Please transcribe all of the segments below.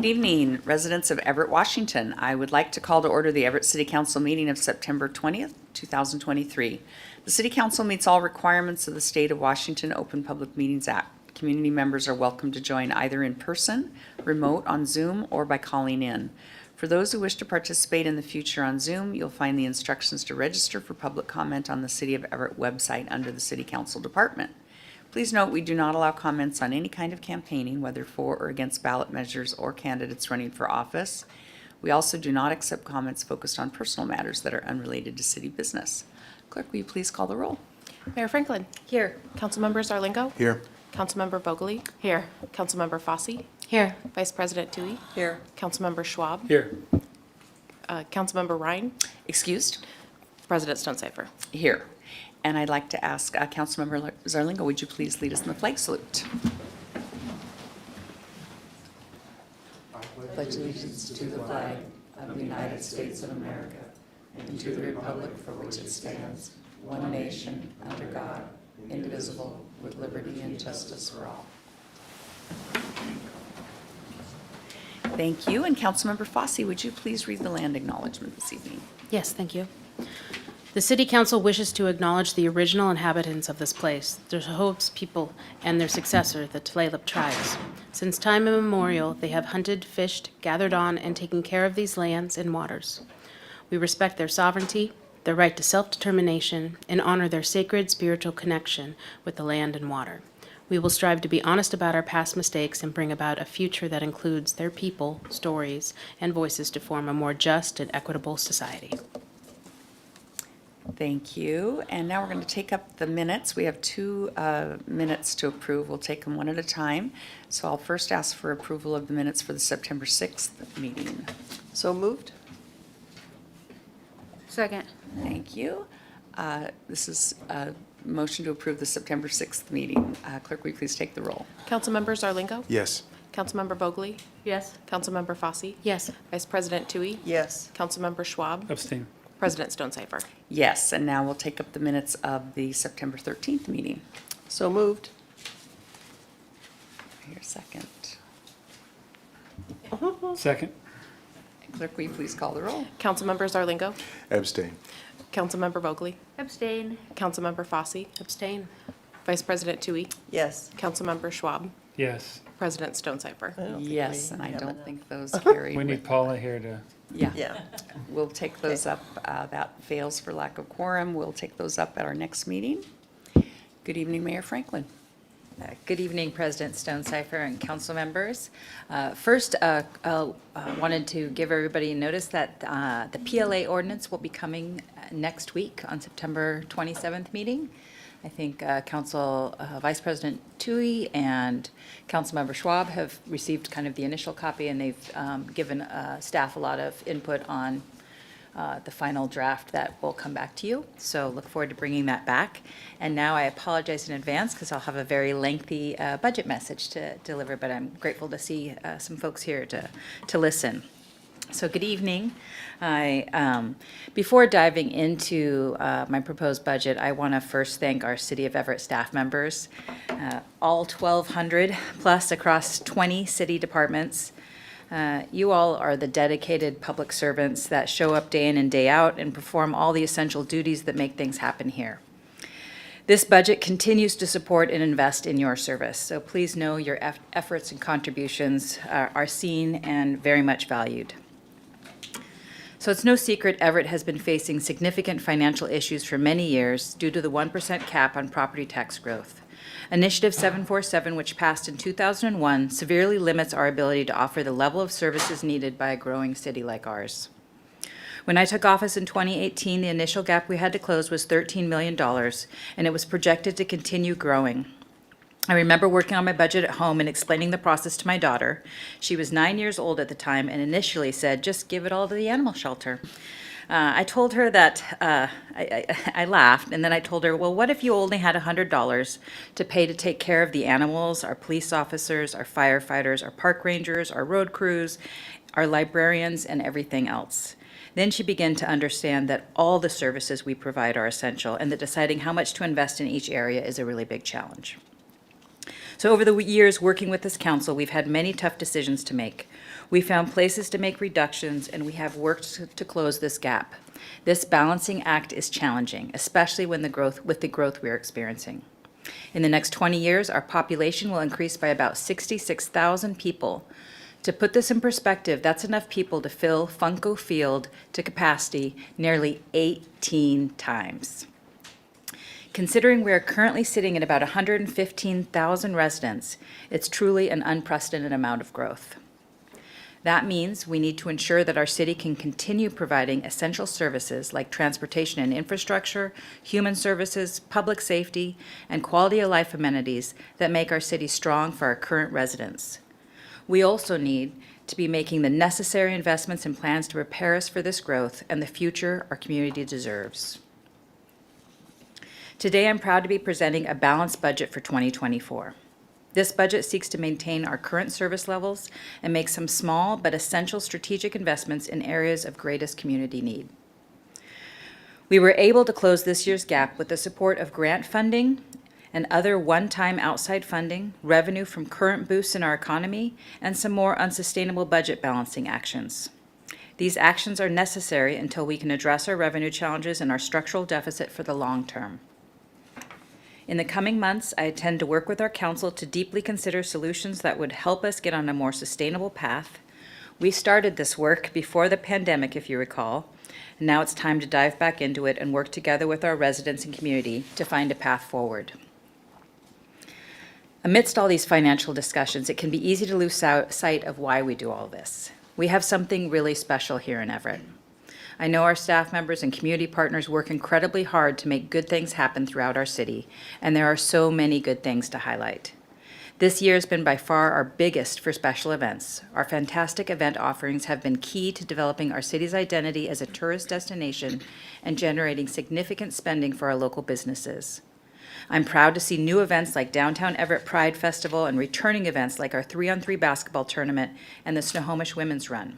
Good evening, residents of Everett, Washington. I would like to call to order the Everett City Council meeting of September 20th, 2023. The City Council meets all requirements of the State of Washington Open Public Meetings Act. Community members are welcome to join either in person, remote, on Zoom, or by calling in. For those who wish to participate in the future on Zoom, you'll find the instructions to register for public comment on the City of Everett website under the City Council Department. Please note we do not allow comments on any kind of campaigning, whether for or against ballot measures or candidates running for office. We also do not accept comments focused on personal matters that are unrelated to city business. Clerk, will you please call the roll? Mayor Franklin. Here. Councilmember Zarlingo. Here. Councilmember Vogely. Here. Councilmember Fossey. Here. Vice President Tui. Here. Councilmember Schwab. Here. Councilmember Ryan. Excused? President Stonecipher. Here. And I'd like to ask Councilmember Zarlingo, would you please lead us in the flag salute? Pledge allegiance to the flag of the United States of America and to the republic for which it stands, one nation, under God, indivisible, with liberty and justice for all. Thank you. And Councilmember Fossey, would you please read the land acknowledgement this evening? Yes, thank you. The City Council wishes to acknowledge the original inhabitants of this place, their hopes, people, and their successor, the Tulalip tribes. Since time immemorial, they have hunted, fished, gathered on, and taken care of these lands and waters. We respect their sovereignty, their right to self-determination, and honor their sacred spiritual connection with the land and water. We will strive to be honest about our past mistakes and bring about a future that includes their people, stories, and voices to form a more just and equitable society. Thank you. And now we're going to take up the minutes. We have two minutes to approve. We'll take them one at a time. So I'll first ask for approval of the minutes for the September 6th meeting. So moved. Second. Thank you. This is a motion to approve the September 6th meeting. Clerk, will you please take the roll? Councilmember Zarlingo. Yes. Councilmember Vogely. Yes. Councilmember Fossey. Yes. Vice President Tui. Yes. Councilmember Schwab. Abstain. President Stonecipher. Yes, and now we'll take up the minutes of the September 13th meeting. So moved. Here, second. Second. Clerk, will you please call the roll? Councilmember Zarlingo. Abstain. Councilmember Vogely. Abstain. Councilmember Fossey. Abstain. Vice President Tui. Yes. Councilmember Schwab. Yes. President Stonecipher. Yes, and I don't think those carry. We need Paula here to, Yeah. We'll take those up. That fails for lack of quorum. We'll take those up at our next meeting. Good evening, Mayor Franklin. Good evening, President Stonecipher and council members. First, wanted to give everybody notice that the PLA ordinance will be coming next week on September 27th meeting. I think Vice President Tui and Councilmember Schwab have received kind of the initial copy, and they've given staff a lot of input on the final draft that will come back to you. So look forward to bringing that back. And now I apologize in advance because I'll have a very lengthy budget message to deliver, but I'm grateful to see some folks here to listen. So good evening. Before diving into my proposed budget, I want to first thank our City of Everett staff members, all 1,200 plus across 20 city departments. You all are the dedicated public servants that show up day in and day out and perform all the essential duties that make things happen here. This budget continues to support and invest in your service, so please know your efforts and contributions are seen and very much valued. So it's no secret Everett has been facing significant financial issues for many years due to the 1% cap on property tax growth. Initiative 747, which passed in 2001, severely limits our ability to offer the level of services needed by a growing city like ours. When I took office in 2018, the initial gap we had to close was $13 million, and it was projected to continue growing. I remember working on my budget at home and explaining the process to my daughter. She was 9 years old at the time and initially said, just give it all to the animal shelter. I told her that, I laughed, and then I told her, well, what if you only had $100 to pay to take care of the animals, our police officers, our firefighters, our park rangers, our road crews, our librarians, and everything else? Then she began to understand that all the services we provide are essential and that deciding how much to invest in each area is a really big challenge. So over the years working with this council, we've had many tough decisions to make. We found places to make reductions, and we have worked to close this gap. This balancing act is challenging, especially with the growth we're experiencing. In the next 20 years, our population will increase by about 66,000 people. To put this in perspective, that's enough people to fill Funko Field to capacity nearly 18 times. Considering we are currently sitting at about 115,000 residents, it's truly an unprecedented amount of growth. That means we need to ensure that our city can continue providing essential services like transportation and infrastructure, human services, public safety, and quality of life amenities that make our city strong for our current residents. We also need to be making the necessary investments and plans to prepare us for this growth and the future our community deserves. Today, I'm proud to be presenting a balanced budget for 2024. This budget seeks to maintain our current service levels and make some small but essential strategic investments in areas of greatest community need. We were able to close this year's gap with the support of grant funding and other one-time outside funding, revenue from current boosts in our economy, and some more unsustainable budget balancing actions. These actions are necessary until we can address our revenue challenges and our structural deficit for the long term. In the coming months, I intend to work with our council to deeply consider solutions that would help us get on a more sustainable path. We started this work before the pandemic, if you recall, and now it's time to dive back into it and work together with our residents and community to find a path forward. Amidst all these financial discussions, it can be easy to lose sight of why we do all this. We have something really special here in Everett. I know our staff members and community partners work incredibly hard to make good things happen throughout our city, and there are so many good things to highlight. This year has been by far our biggest for special events. Our fantastic event offerings have been key to developing our city's identity as a tourist destination and generating significant spending for our local businesses. I'm proud to see new events like Downtown Everett Pride Festival and returning events like our 3-on-3 basketball tournament and the Snohomish Women's Run.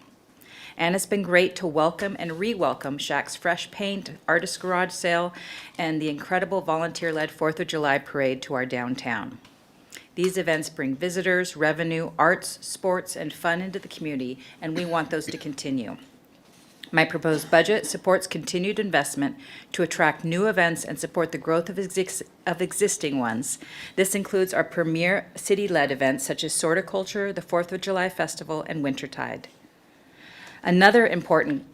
And it's been great to welcome and re-welcome Shaq's Fresh Paint, Artist Garage Sale, and the incredible volunteer-led 4th of July parade to our downtown. These events bring visitors, revenue, arts, sports, and fun into the community, and we want those to continue. My proposed budget supports continued investment to attract new events and support the growth of existing ones. This includes our premier city-led events such as Sorticulture, the 4th of July Festival, and Wintertide. Another important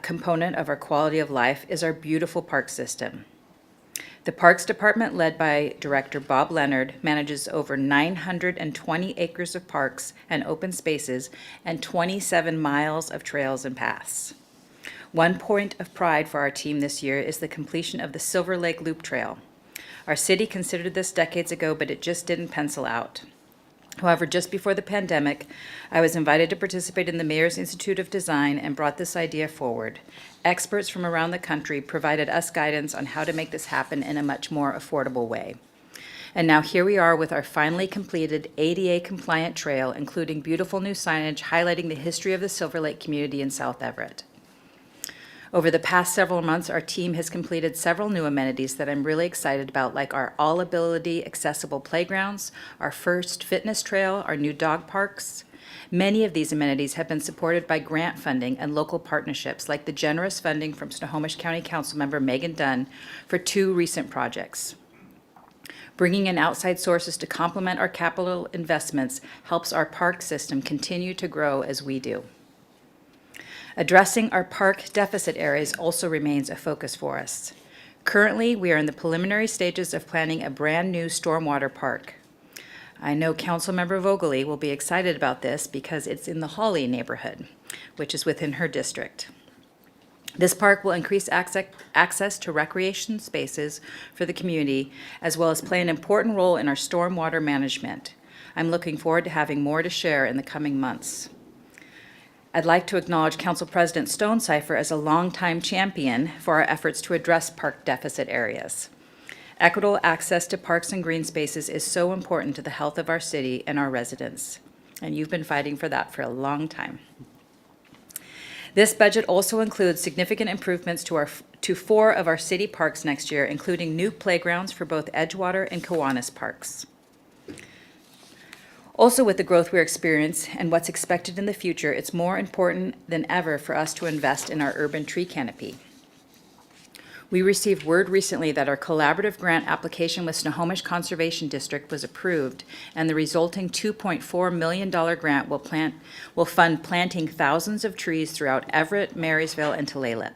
component of our quality of life is our beautiful park system. The Parks Department, led by Director Bob Leonard, manages over 920 acres of parks and open spaces and 27 miles of trails and paths. One point of pride for our team this year is the completion of the Silver Lake Loop Trail. Our city considered this decades ago, but it just didn't pencil out. However, just before the pandemic, I was invited to participate in the Mayor's Institute of Design and brought this idea forward. Experts from around the country provided us guidance on how to make this happen in a much more affordable way. And now here we are with our finally completed ADA-compliant trail, including beautiful new signage highlighting the history of the Silver Lake community in South Everett. Over the past several months, our team has completed several new amenities that I'm really excited about, like our all-ability accessible playgrounds, our first fitness trail, our new dog parks. Many of these amenities have been supported by grant funding and local partnerships, like the generous funding from Snohomish County Councilmember Megan Dunn for 2 recent projects. Bringing in outside sources to complement our capital investments helps our park system continue to grow as we do. Addressing our park deficit areas also remains a focus for us. Currently, we are in the preliminary stages of planning a brand-new stormwater park. I know Councilmember Vogely will be excited about this because it's in the Hawley neighborhood, which is within her district. This park will increase access to recreation spaces for the community, as well as play an important role in our stormwater management. I'm looking forward to having more to share in the coming months. I'd like to acknowledge Council President Stonecipher as a longtime champion for our efforts to address park deficit areas. Equitable access to parks and green spaces is so important to the health of our city and our residents, and you've been fighting for that for a long time. This budget also includes significant improvements to 4 of our city parks next year, including new playgrounds for both Edgewater and Kiwanis parks. Also, with the growth we're experiencing and what's expected in the future, it's more important than ever for us to invest in our urban tree canopy. We received word recently that our collaborative grant application with Snohomish Conservation District was approved, and the resulting $2.4 million grant will fund planting thousands of trees throughout Everett, Marysville, and Tulalip.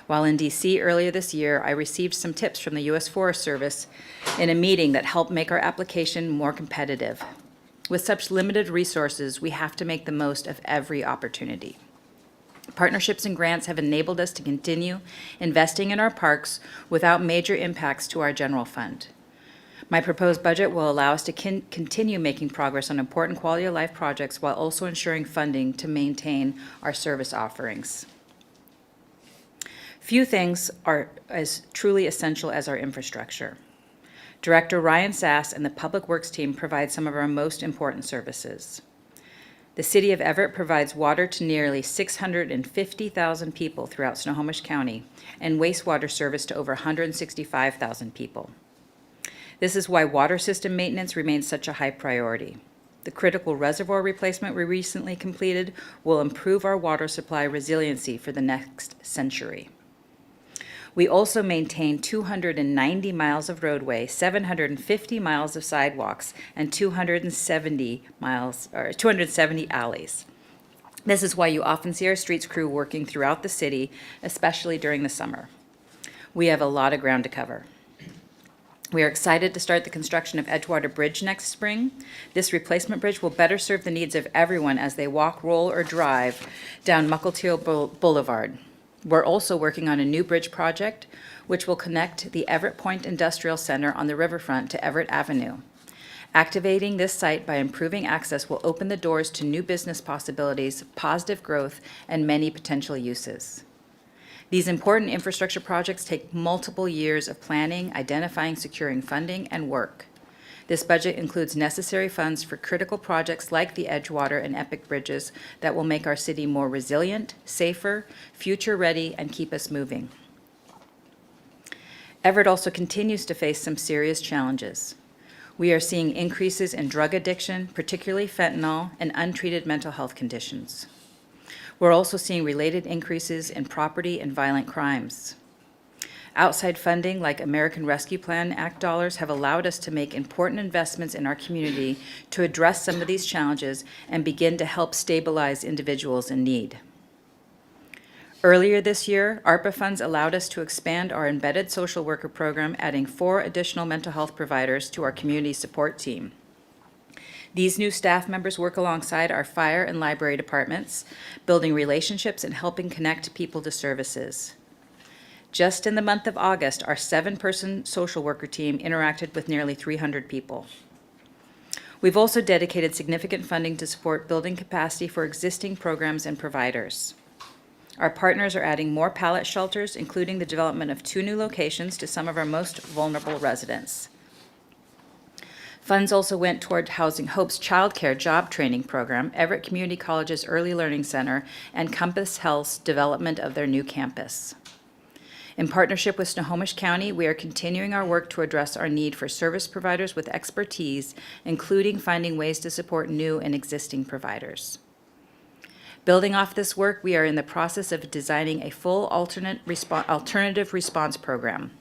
While in DC earlier this year, I received some tips from the U.S. Forest Service in a meeting that helped make our application more competitive. With such limited resources, we have to make the most of every opportunity. Partnerships and grants have enabled us to continue investing in our parks without major impacts to our general fund. My proposed budget will allow us to continue making progress on important quality of life projects while also ensuring funding to maintain our service offerings. Few things are as truly essential as our infrastructure. Director Ryan Sass and the Public Works team provide some of our most important services. The City of Everett provides water to nearly 650,000 people throughout Snohomish County and wastewater service to over 165,000 people. This is why water system maintenance remains such a high priority. The critical reservoir replacement we recently completed will improve our water supply resiliency for the next century. We also maintain 290 miles of roadway, 750 miles of sidewalks, and 270 alleys. This is why you often see our streets crew working throughout the city, especially during the summer. We have a lot of ground to cover. We are excited to start the construction of Edgewater Bridge next spring. This replacement bridge will better serve the needs of everyone as they walk, roll, or drive down Muckleteel Boulevard. We're also working on a new bridge project, which will connect the Everett Point Industrial Center on the riverfront to Everett Avenue. Activating this site by improving access will open the doors to new business possibilities, positive growth, and many potential uses. These important infrastructure projects take multiple years of planning, identifying, securing funding, and work. This budget includes necessary funds for critical projects like the Edgewater and Epic bridges that will make our city more resilient, safer, future-ready, and keep us moving. Everett also continues to face some serious challenges. We are seeing increases in drug addiction, particularly fentanyl, and untreated mental health conditions. We're also seeing related increases in property and violent crimes. Outside funding like American Rescue Plan Act dollars have allowed us to make important investments in our community to address some of these challenges and begin to help stabilize individuals in need. Earlier this year, ARPA funds allowed us to expand our embedded social worker program, adding 4 additional mental health providers to our community support team. These new staff members work alongside our fire and library departments, building relationships and helping connect people to services. Just in the month of August, our 7-person social worker team interacted with nearly 300 people. We've also dedicated significant funding to support building capacity for existing programs and providers. Our partners are adding more pallet shelters, including the development of 2 new locations to some of our most vulnerable residents. Funds also went toward Housing Hope's childcare job training program, Everett Community College's Early Learning Center, and Compass Health's development of their new campus. In partnership with Snohomish County, we are continuing our work to address our need for service providers with expertise, including finding ways to support new and existing providers. Building off this work, we are in the process of designing a full alternative response program.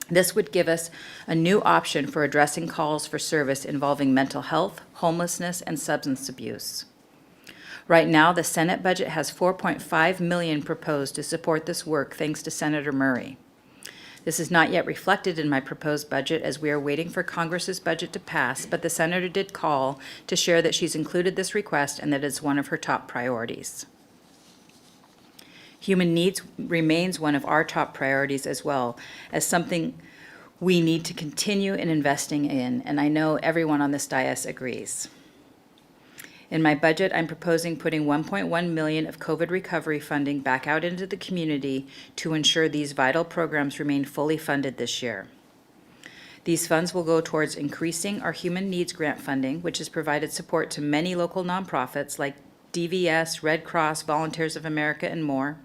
This would give us a new option for addressing calls for service involving mental health, homelessness, and substance abuse. Right now, the Senate budget has $4.5 million proposed to support this work, thanks to Senator Murray. This is not yet reflected in my proposed budget as we are waiting for Congress's budget to pass, but the Senator did call to share that she's included this request and that it's one of her top priorities. Human needs remains one of our top priorities as well, as something we need to continue in investing in, and I know everyone on this dais agrees. In my budget, I'm proposing putting $1.1 million of COVID recovery funding back out into the community to ensure these vital programs remain fully funded this year. These funds will go towards increasing our human needs grant funding, which has provided support to many local nonprofits like DVS, Red Cross, Volunteers of America, and more.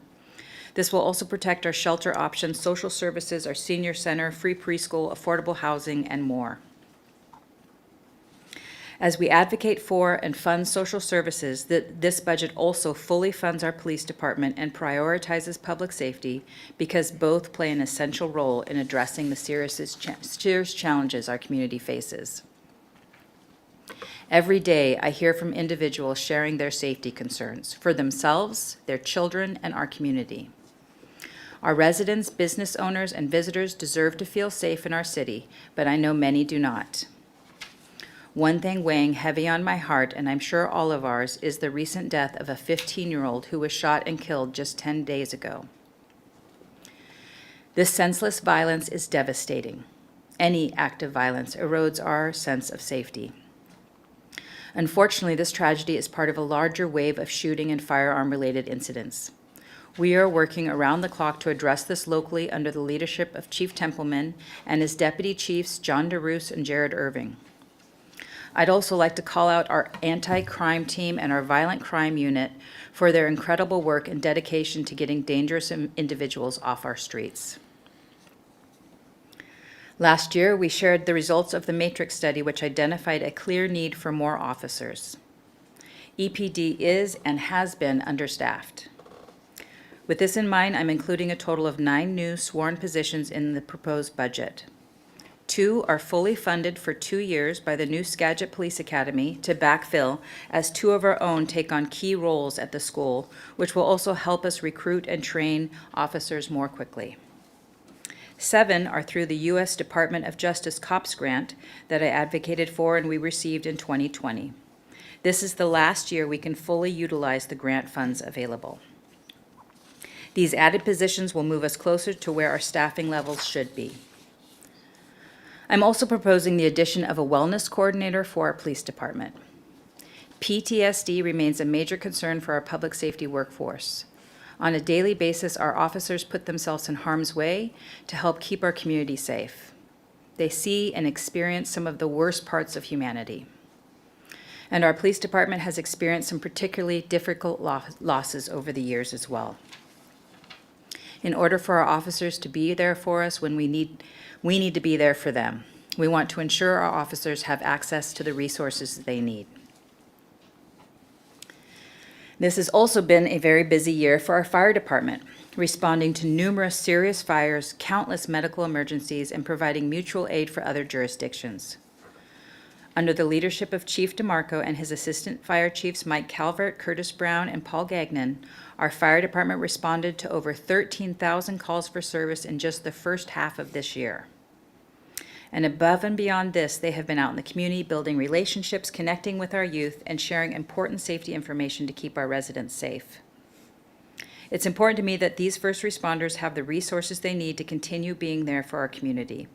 This will also protect our shelter options, social services, our senior center, free preschool, affordable housing, and more. As we advocate for and fund social services, this budget also fully funds our police department and prioritizes public safety because both play an essential role in addressing the serious challenges our community faces. Every day, I hear from individuals sharing their safety concerns for themselves, their children, and our community. Our residents, business owners, and visitors deserve to feel safe in our city, but I know many do not. One thing weighing heavy on my heart, and I'm sure all of ours, is the recent death of a 15-year-old who was shot and killed just 10 days ago. This senseless violence is devastating. Any act of violence erodes our sense of safety. Unfortunately, this tragedy is part of a larger wave of shooting and firearm-related incidents. We are working around the clock to address this locally under the leadership of Chief Templeman and his deputy chiefs, John DeRoos and Jared Irving. I'd also like to call out our anti-crime team and our violent crime unit for their incredible work and dedication to getting dangerous individuals off our streets. Last year, we shared the results of the Matrix study, which identified a clear need for more officers. EPD is and has been understaffed. With this in mind, I'm including a total of 9 new sworn positions in the proposed budget. 2 are fully funded for 2 years by the new Skagit Police Academy to backfill as 2 of our own take on key roles at the school, which will also help us recruit and train officers more quickly. 7 are through the U.S. Department of Justice COPS grant that I advocated for and we received in 2020. This is the last year we can fully utilize the grant funds available. These added positions will move us closer to where our staffing levels should be. I'm also proposing the addition of a wellness coordinator for our police department. PTSD remains a major concern for our public safety workforce. On a daily basis, our officers put themselves in harm's way to help keep our community safe. They see and experience some of the worst parts of humanity. And our police department has experienced some particularly difficult losses over the years as well. In order for our officers to be there for us when we need to be there for them. We want to ensure our officers have access to the resources they need. This has also been a very busy year for our fire department, responding to numerous serious fires, countless medical emergencies, and providing mutual aid for other jurisdictions. Under the leadership of Chief DeMarco and his assistant fire chiefs Mike Calvert, Curtis Brown, and Paul Gagnon, our fire department responded to over 13,000 calls for service in just the first half of this year. And above and beyond this, they have been out in the community building relationships, connecting with our youth, and sharing important safety information to keep our residents safe. It's important to me that these first responders have the resources they need to continue being there for our community.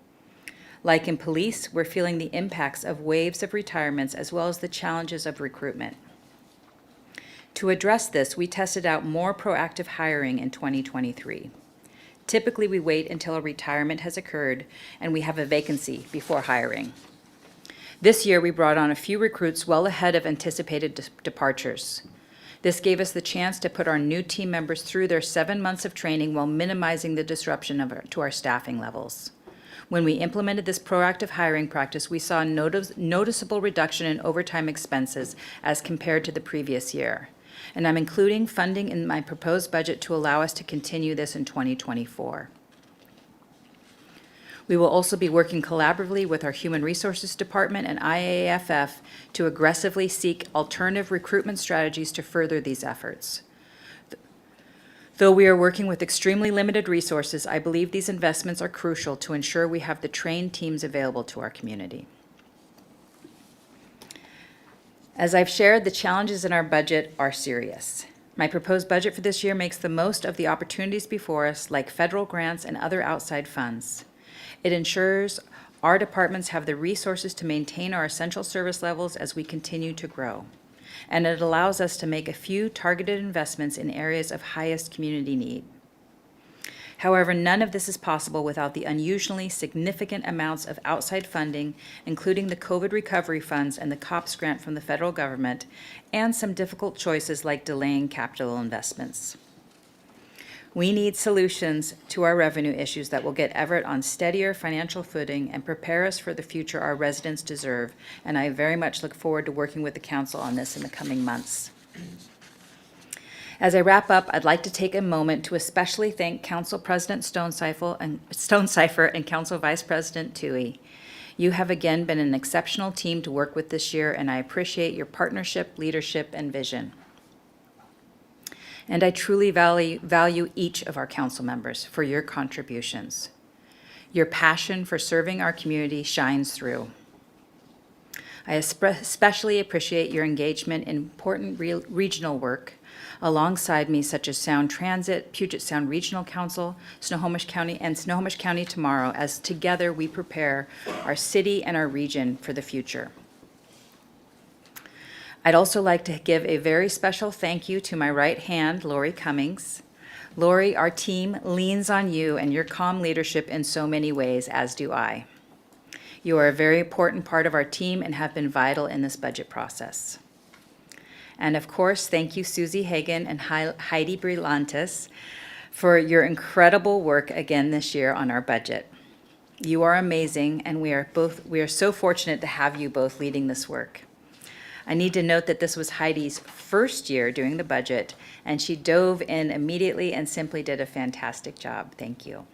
Like in police, we're feeling the impacts of waves of retirements as well as the challenges of recruitment. To address this, we tested out more proactive hiring in 2023. Typically, we wait until a retirement has occurred and we have a vacancy before hiring. This year, we brought on a few recruits well ahead of anticipated departures. This gave us the chance to put our new team members through their 7 months of training while minimizing the disruption to our staffing levels. When we implemented this proactive hiring practice, we saw a noticeable reduction in overtime expenses as compared to the previous year. And I'm including funding in my proposed budget to allow us to continue this in 2024. We will also be working collaboratively with our Human Resources Department and IAAFF to aggressively seek alternative recruitment strategies to further these efforts. Though we are working with extremely limited resources, I believe these investments are crucial to ensure we have the trained teams available to our community. As I've shared, the challenges in our budget are serious. My proposed budget for this year makes the most of the opportunities before us, like federal grants and other outside funds. It ensures our departments have the resources to maintain our essential service levels as we continue to grow. And it allows us to make a few targeted investments in areas of highest community need. However, none of this is possible without the unusually significant amounts of outside funding, including the COVID recovery funds and the COPS grant from the federal government, and some difficult choices like delaying capital investments. We need solutions to our revenue issues that will get Everett on steadier financial footing and prepare us for the future our residents deserve, and I very much look forward to working with the council on this in the coming months. As I wrap up, I'd like to take a moment to especially thank Council President Stonecipher and Council Vice President Toohey. You have again been an exceptional team to work with this year, and I appreciate your partnership, leadership, and vision. And I truly value each of our council members for your contributions. Your passion for serving our community shines through. I especially appreciate your engagement in important regional work alongside me, such as Sound Transit, Puget Sound Regional Council, Snohomish County, and Snohomish County Tomorrow, as together we prepare our city and our region for the future. I'd also like to give a very special thank you to my right hand, Lori Cummings. Lori, our team leans on you and your calm leadership in so many ways, as do I. You are a very important part of our team and have been vital in this budget process. And of course, thank you, Susie Hagan and Heidi Brillantis, for your incredible work again this year on our budget. You are amazing, and we are so fortunate to have you both leading this work. I need to note that this was Heidi's first year doing the budget, and she dove in immediately and simply did a fantastic job. Thank you.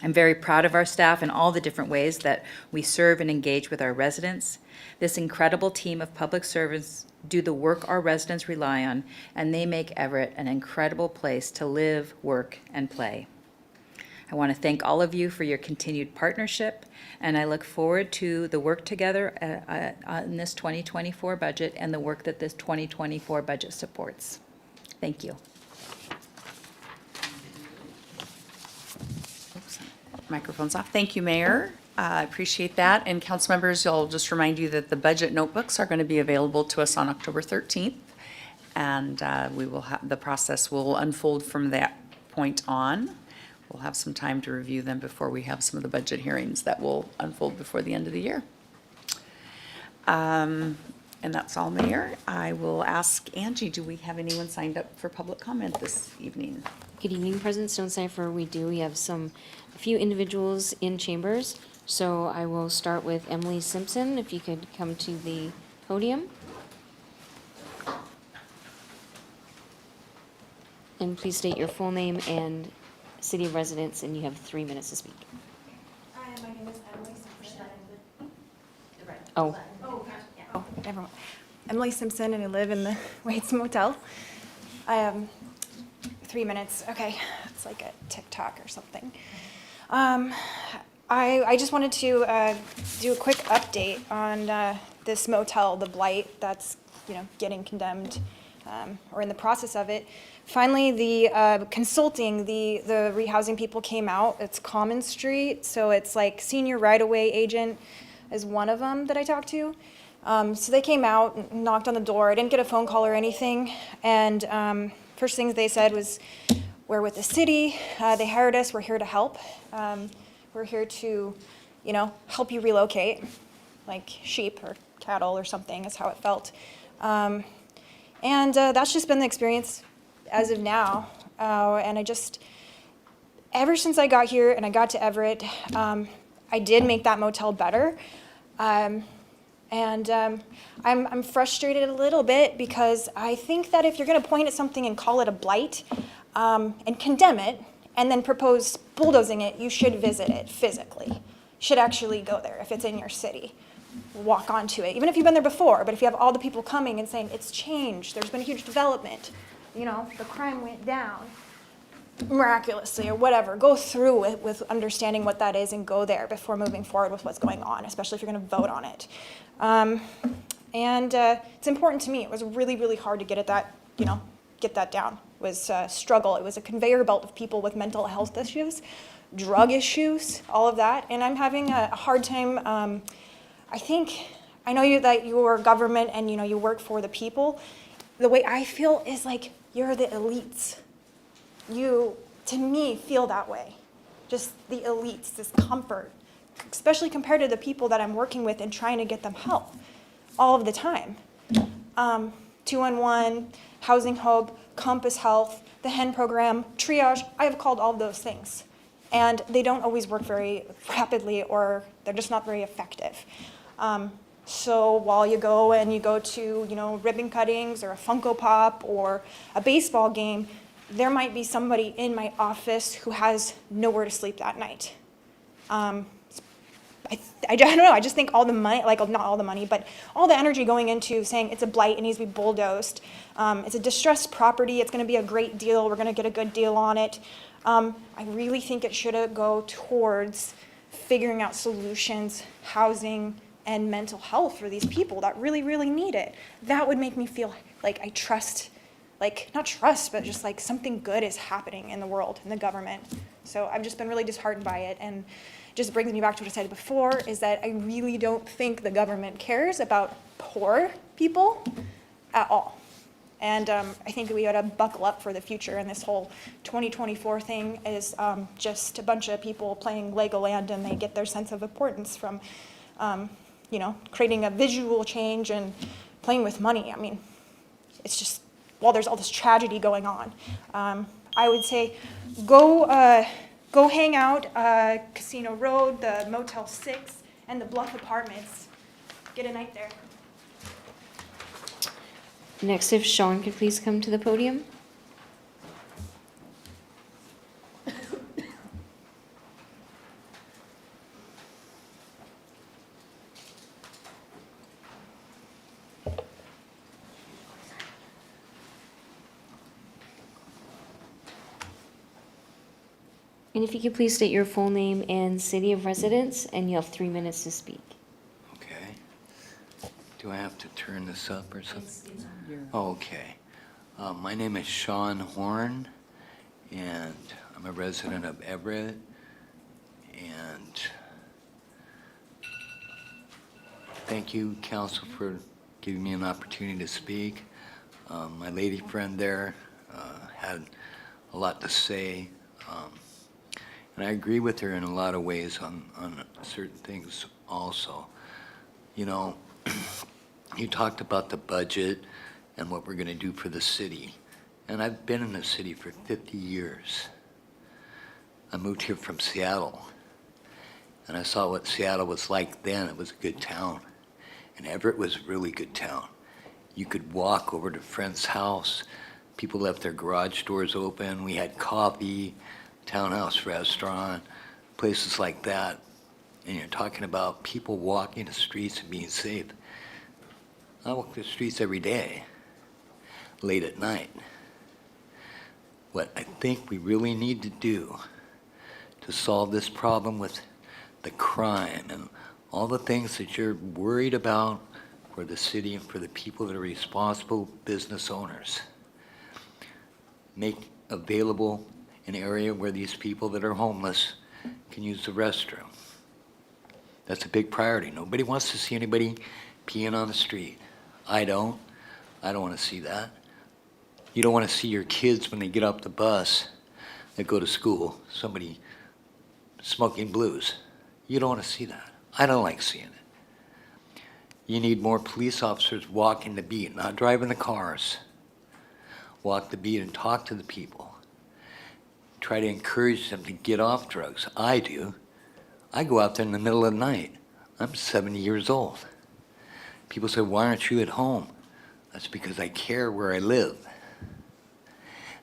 I'm very proud of our staff and all the different ways that we serve and engage with our residents. This incredible team of public servants do the work our residents rely on, and they make Everett an incredible place to live, work, and play. I want to thank all of you for your continued partnership, and I look forward to the work together on this 2024 budget and the work that this 2024 budget supports. Thank you. Microphone's off. Thank you, Mayor. I appreciate that. And council members, I'll just remind you that the budget notebooks are going to be available to us on October 13th. And we will have, the process will unfold from that point on. We'll have some time to review them before we have some of the budget hearings that will unfold before the end of the year. And that's all, Mayor. I will ask Angie, do we have anyone signed up for public comment this evening? Good evening, President Stonecipher. We do. We have a few individuals in chambers. So I will start with Emily Simpson, if you could come to the podium. And please state your full name and city of residence, and you have 3 minutes to speak. Hi, my name is Emily Simpson. Oh, Oh, never mind. Emily Simpson, and I live in the Waits Motel. I have 3 minutes. Okay, it's like a TikTok or something. I just wanted to do a quick update on this motel, the Blight, that's getting condemned or in the process of it. Finally, the consulting, the rehousing people came out. It's Common Street, so it's like senior right-of-way agent is one of them that I talked to. So they came out and knocked on the door. I didn't get a phone call or anything. And first things they said was, we're with the city. They hired us. We're here to help. We're here to, help you relocate, like sheep or cattle or something is how it felt. And that's just been the experience as of now. And ever since I got here and I got to Everett, I did make that motel better. I'm frustrated a little bit because I think that if you're going to point at something and call it a blight and condemn it and then propose bulldozing it, you should visit it physically. You should actually go there if it's in your city. Walk onto it, even if you've been there before. But if you have all the people coming and saying, it's changed, there's been a huge development, the crime went down miraculously or whatever, go through it with understanding what that is and go there before moving forward with what's going on, especially if you're going to vote on it. It's important to me. It was really, really hard to get that down. It was a struggle. It was a conveyor belt of people with mental health issues, drug issues, all of that. And I'm having a hard time. I know that you're government and you work for the people. The way I feel is like you're the elites. You, to me, feel that way. Just the elites, this comfort, especially compared to the people that I'm working with and trying to get them help all of the time. 211, Housing Hub, Compass Health, the HEN program, triage. I have called all of those things. And they don't always work very rapidly, or they're just not very effective. So while you go to, ribbon cuttings or a Funko Pop or a baseball game, there might be somebody in my office who has nowhere to sleep that night. I don't know, I just think all the money, like not all the money, but all the energy going into saying it's a blight, it needs to be bulldozed. It's a distressed property, it's gonna be a great deal, we're gonna get a good deal on it. I really think it should go towards figuring out solutions, housing, and mental health for these people that really, really need it. That would make me feel like I trust, not trust, but just like something good is happening in the world, in the government. So I've just been really disheartened by it, and just brings me back to what I said before, is that I really don't think the government cares about poor people at all. And I think that we ought to buckle up for the future, and this whole 2024 thing is just a bunch of people playing Legoland, and they get their sense of importance from, creating a visual change and playing with money. I mean, it's just, while there's all this tragedy going on, I would say go hang out Casino Road, the Motel 6, and the Bluff Apartments. Get a night there. Next, if Sean could please come to the podium. And if you could please state your full name and city of residence, and you have 3 minutes to speak. Okay. Do I have to turn this up or something? Okay. My name is Sean Horn, and I'm a resident of Everett. And thank you, Council, for giving me an opportunity to speak. My lady friend there had a lot to say. And I agree with her in a lot of ways on certain things also. You talked about the budget and what we're going to do for the city. And I've been in the city for 50 years. I moved here from Seattle. And I saw what Seattle was like then. It was a good town. And Everett was a really good town. You could walk over to a friend's house. People left their garage doors open. We had coffee, townhouse restaurant, places like that. And you're talking about people walking the streets and being safe. I walk the streets every day, late at night. What I think we really need to do to solve this problem with the crime and all the things that you're worried about for the city and for the people that are responsible business owners, make available an area where these people that are homeless can use the restroom. That's a big priority. Nobody wants to see anybody peeing on the street. I don't want to see that. You don't want to see your kids when they get off the bus that go to school, somebody smoking blues. You don't want to see that. I don't like seeing it. You need more police officers walking the beat, not driving the cars. Walk the beat and talk to the people. Try to encourage them to get off drugs. I do. I go out there in the middle of the night. I'm 70 years old. People say, why aren't you at home? That's because I care where I live.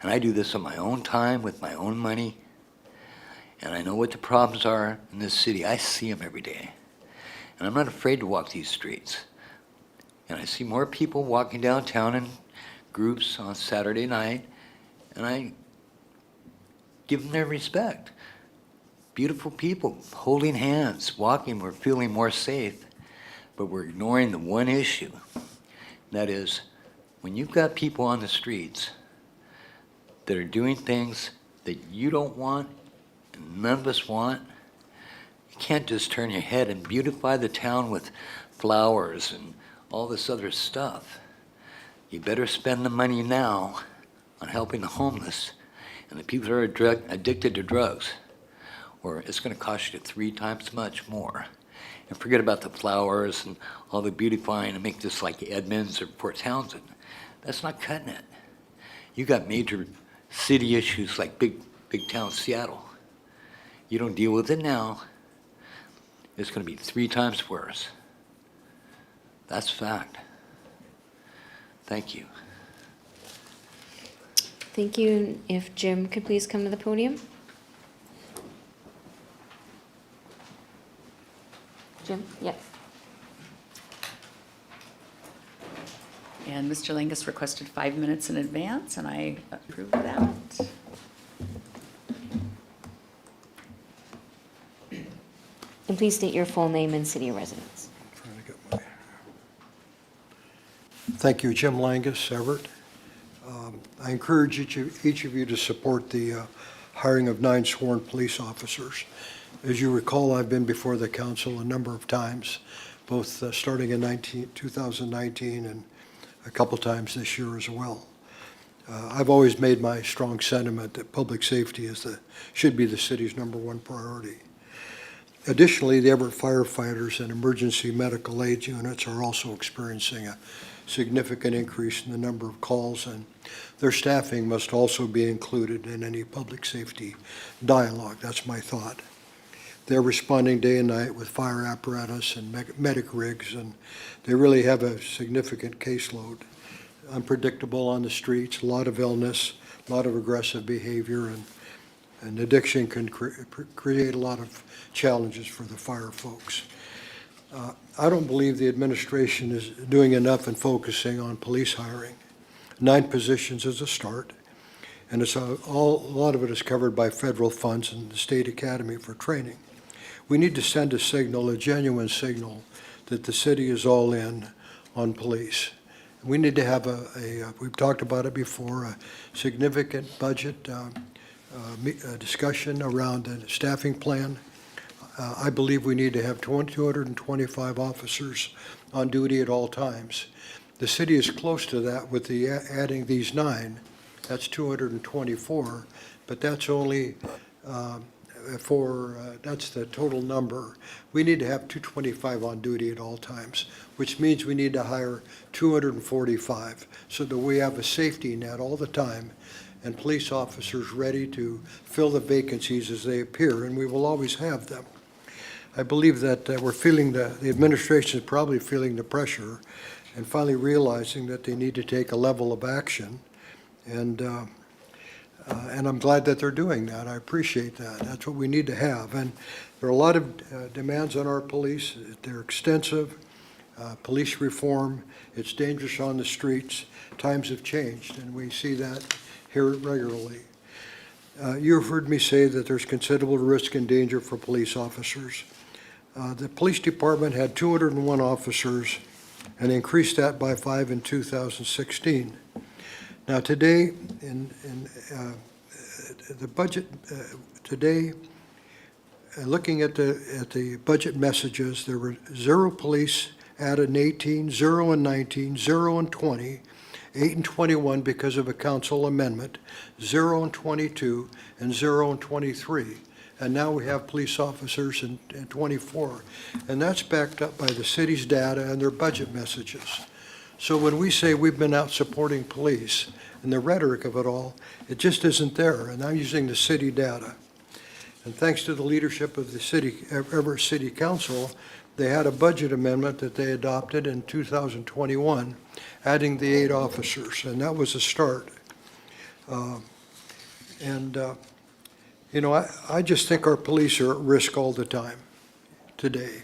And I do this on my own time with my own money. And I know what the problems are in this city. I see them every day. And I'm not afraid to walk these streets. And I see more people walking downtown in groups on Saturday night, and I give them their respect. Beautiful people, holding hands, walking, we're feeling more safe, but we're ignoring the one issue. That is, when you've got people on the streets that are doing things that you don't want and none of us want, you can't just turn your head and beautify the town with flowers and all this other stuff. You better spend the money now on helping the homeless and the people that are addicted to drugs, or it's going to cost you 3 times as much more. And forget about the flowers and all the beautifying and make this like Edmonds or Port Townsend. That's not cutting it. You got major city issues like big town Seattle. You don't deal with it now, it's going to be 3 times worse. That's fact. Thank you. Thank you. If Jim could please come to the podium. Jim? Yep. And Mr. Langus requested 5 minutes in advance, and I approve that. And please state your full name and city of residence. Thank you, Jim Langus, Everett. I encourage each of you to support the hiring of 9 sworn police officers. As you recall, I've been before the council a number of times, both starting in 2019 and a couple times this year as well. I've always made my strong sentiment that public safety should be the city's #1 priority. Additionally, the Everett firefighters and emergency medical aid units are also experiencing a significant increase in the number of calls, and their staffing must also be included in any public safety dialogue. That's my thought. They're responding day and night with fire apparatus and medic rigs, and they really have a significant caseload. Unpredictable on the streets, a lot of illness, a lot of aggressive behavior, and addiction can create a lot of challenges for the fire folks. I don't believe the administration is doing enough in focusing on police hiring. 9 positions is a start, and a lot of it is covered by federal funds and the state academy for training. We need to send a signal, a genuine signal, that the city is all in on police. We need to have we've talked about it before, a significant budget discussion around a staffing plan. I believe we need to have 225 officers on duty at all times. The city is close to that with adding these 9. That's 224, but that's only that's the total number. We need to have 225 on duty at all times, which means we need to hire 245 so that we have a safety net all the time and police officers ready to fill the vacancies as they appear, and we will always have them. I believe that we're feeling the administration is probably feeling the pressure and finally realizing that they need to take a level of action, and I'm glad that they're doing that. I appreciate that. That's what we need to have, and there are a lot of demands on our police. They're extensive. Police reform, it's dangerous on the streets. Times have changed, and we see that here regularly. You've heard me say that there's considerable risk and danger for police officers. The police department had 201 officers and increased that by 5 in 2016. Now today, in the budget, looking at the budget messages, there were 0 police added in 18, 0 in 19, 0 in 20, 8 and 21 because of a council amendment, 0 and 22, and 0 and 23. And now we have police officers in 24. And that's backed up by the city's data and their budget messages. So when we say we've been out supporting police and the rhetoric of it all, it just isn't there. And I'm using the city data. And thanks to the leadership of the Everett City Council, they had a budget amendment that they adopted in 2021, adding the 8 officers, and that was a start. I just think our police are at risk all the time today.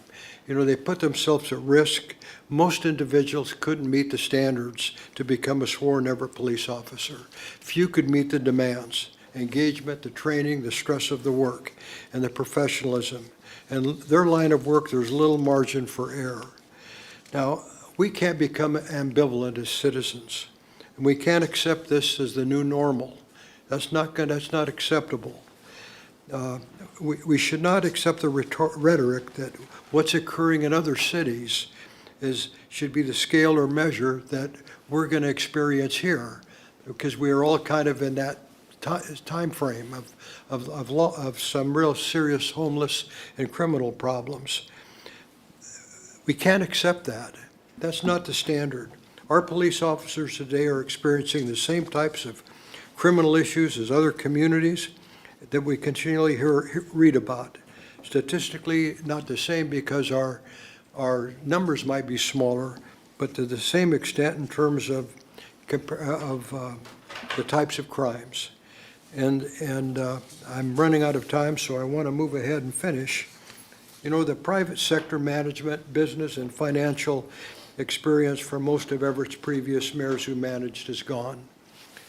They put themselves at risk. Most individuals couldn't meet the standards to become a sworn Everett police officer. Few could meet the demands, engagement, the training, the stress of the work, and the professionalism. And their line of work, there's little margin for error. Now, we can't become ambivalent as citizens, and we can't accept this as the new normal. That's not acceptable. We should not accept the rhetoric that what's occurring in other cities should be the scale or measure that we're going to experience here, because we are all kind of in that time frame of some real serious homeless and criminal problems. We can't accept that. That's not the standard. Our police officers today are experiencing the same types of criminal issues as other communities that we continually read about. Statistically, not the same because our numbers might be smaller, but to the same extent in terms of the types of crimes. And I'm running out of time, so I want to move ahead and finish. You know, the private sector management, business, and financial experience for most of Everett's previous mayors who managed is gone.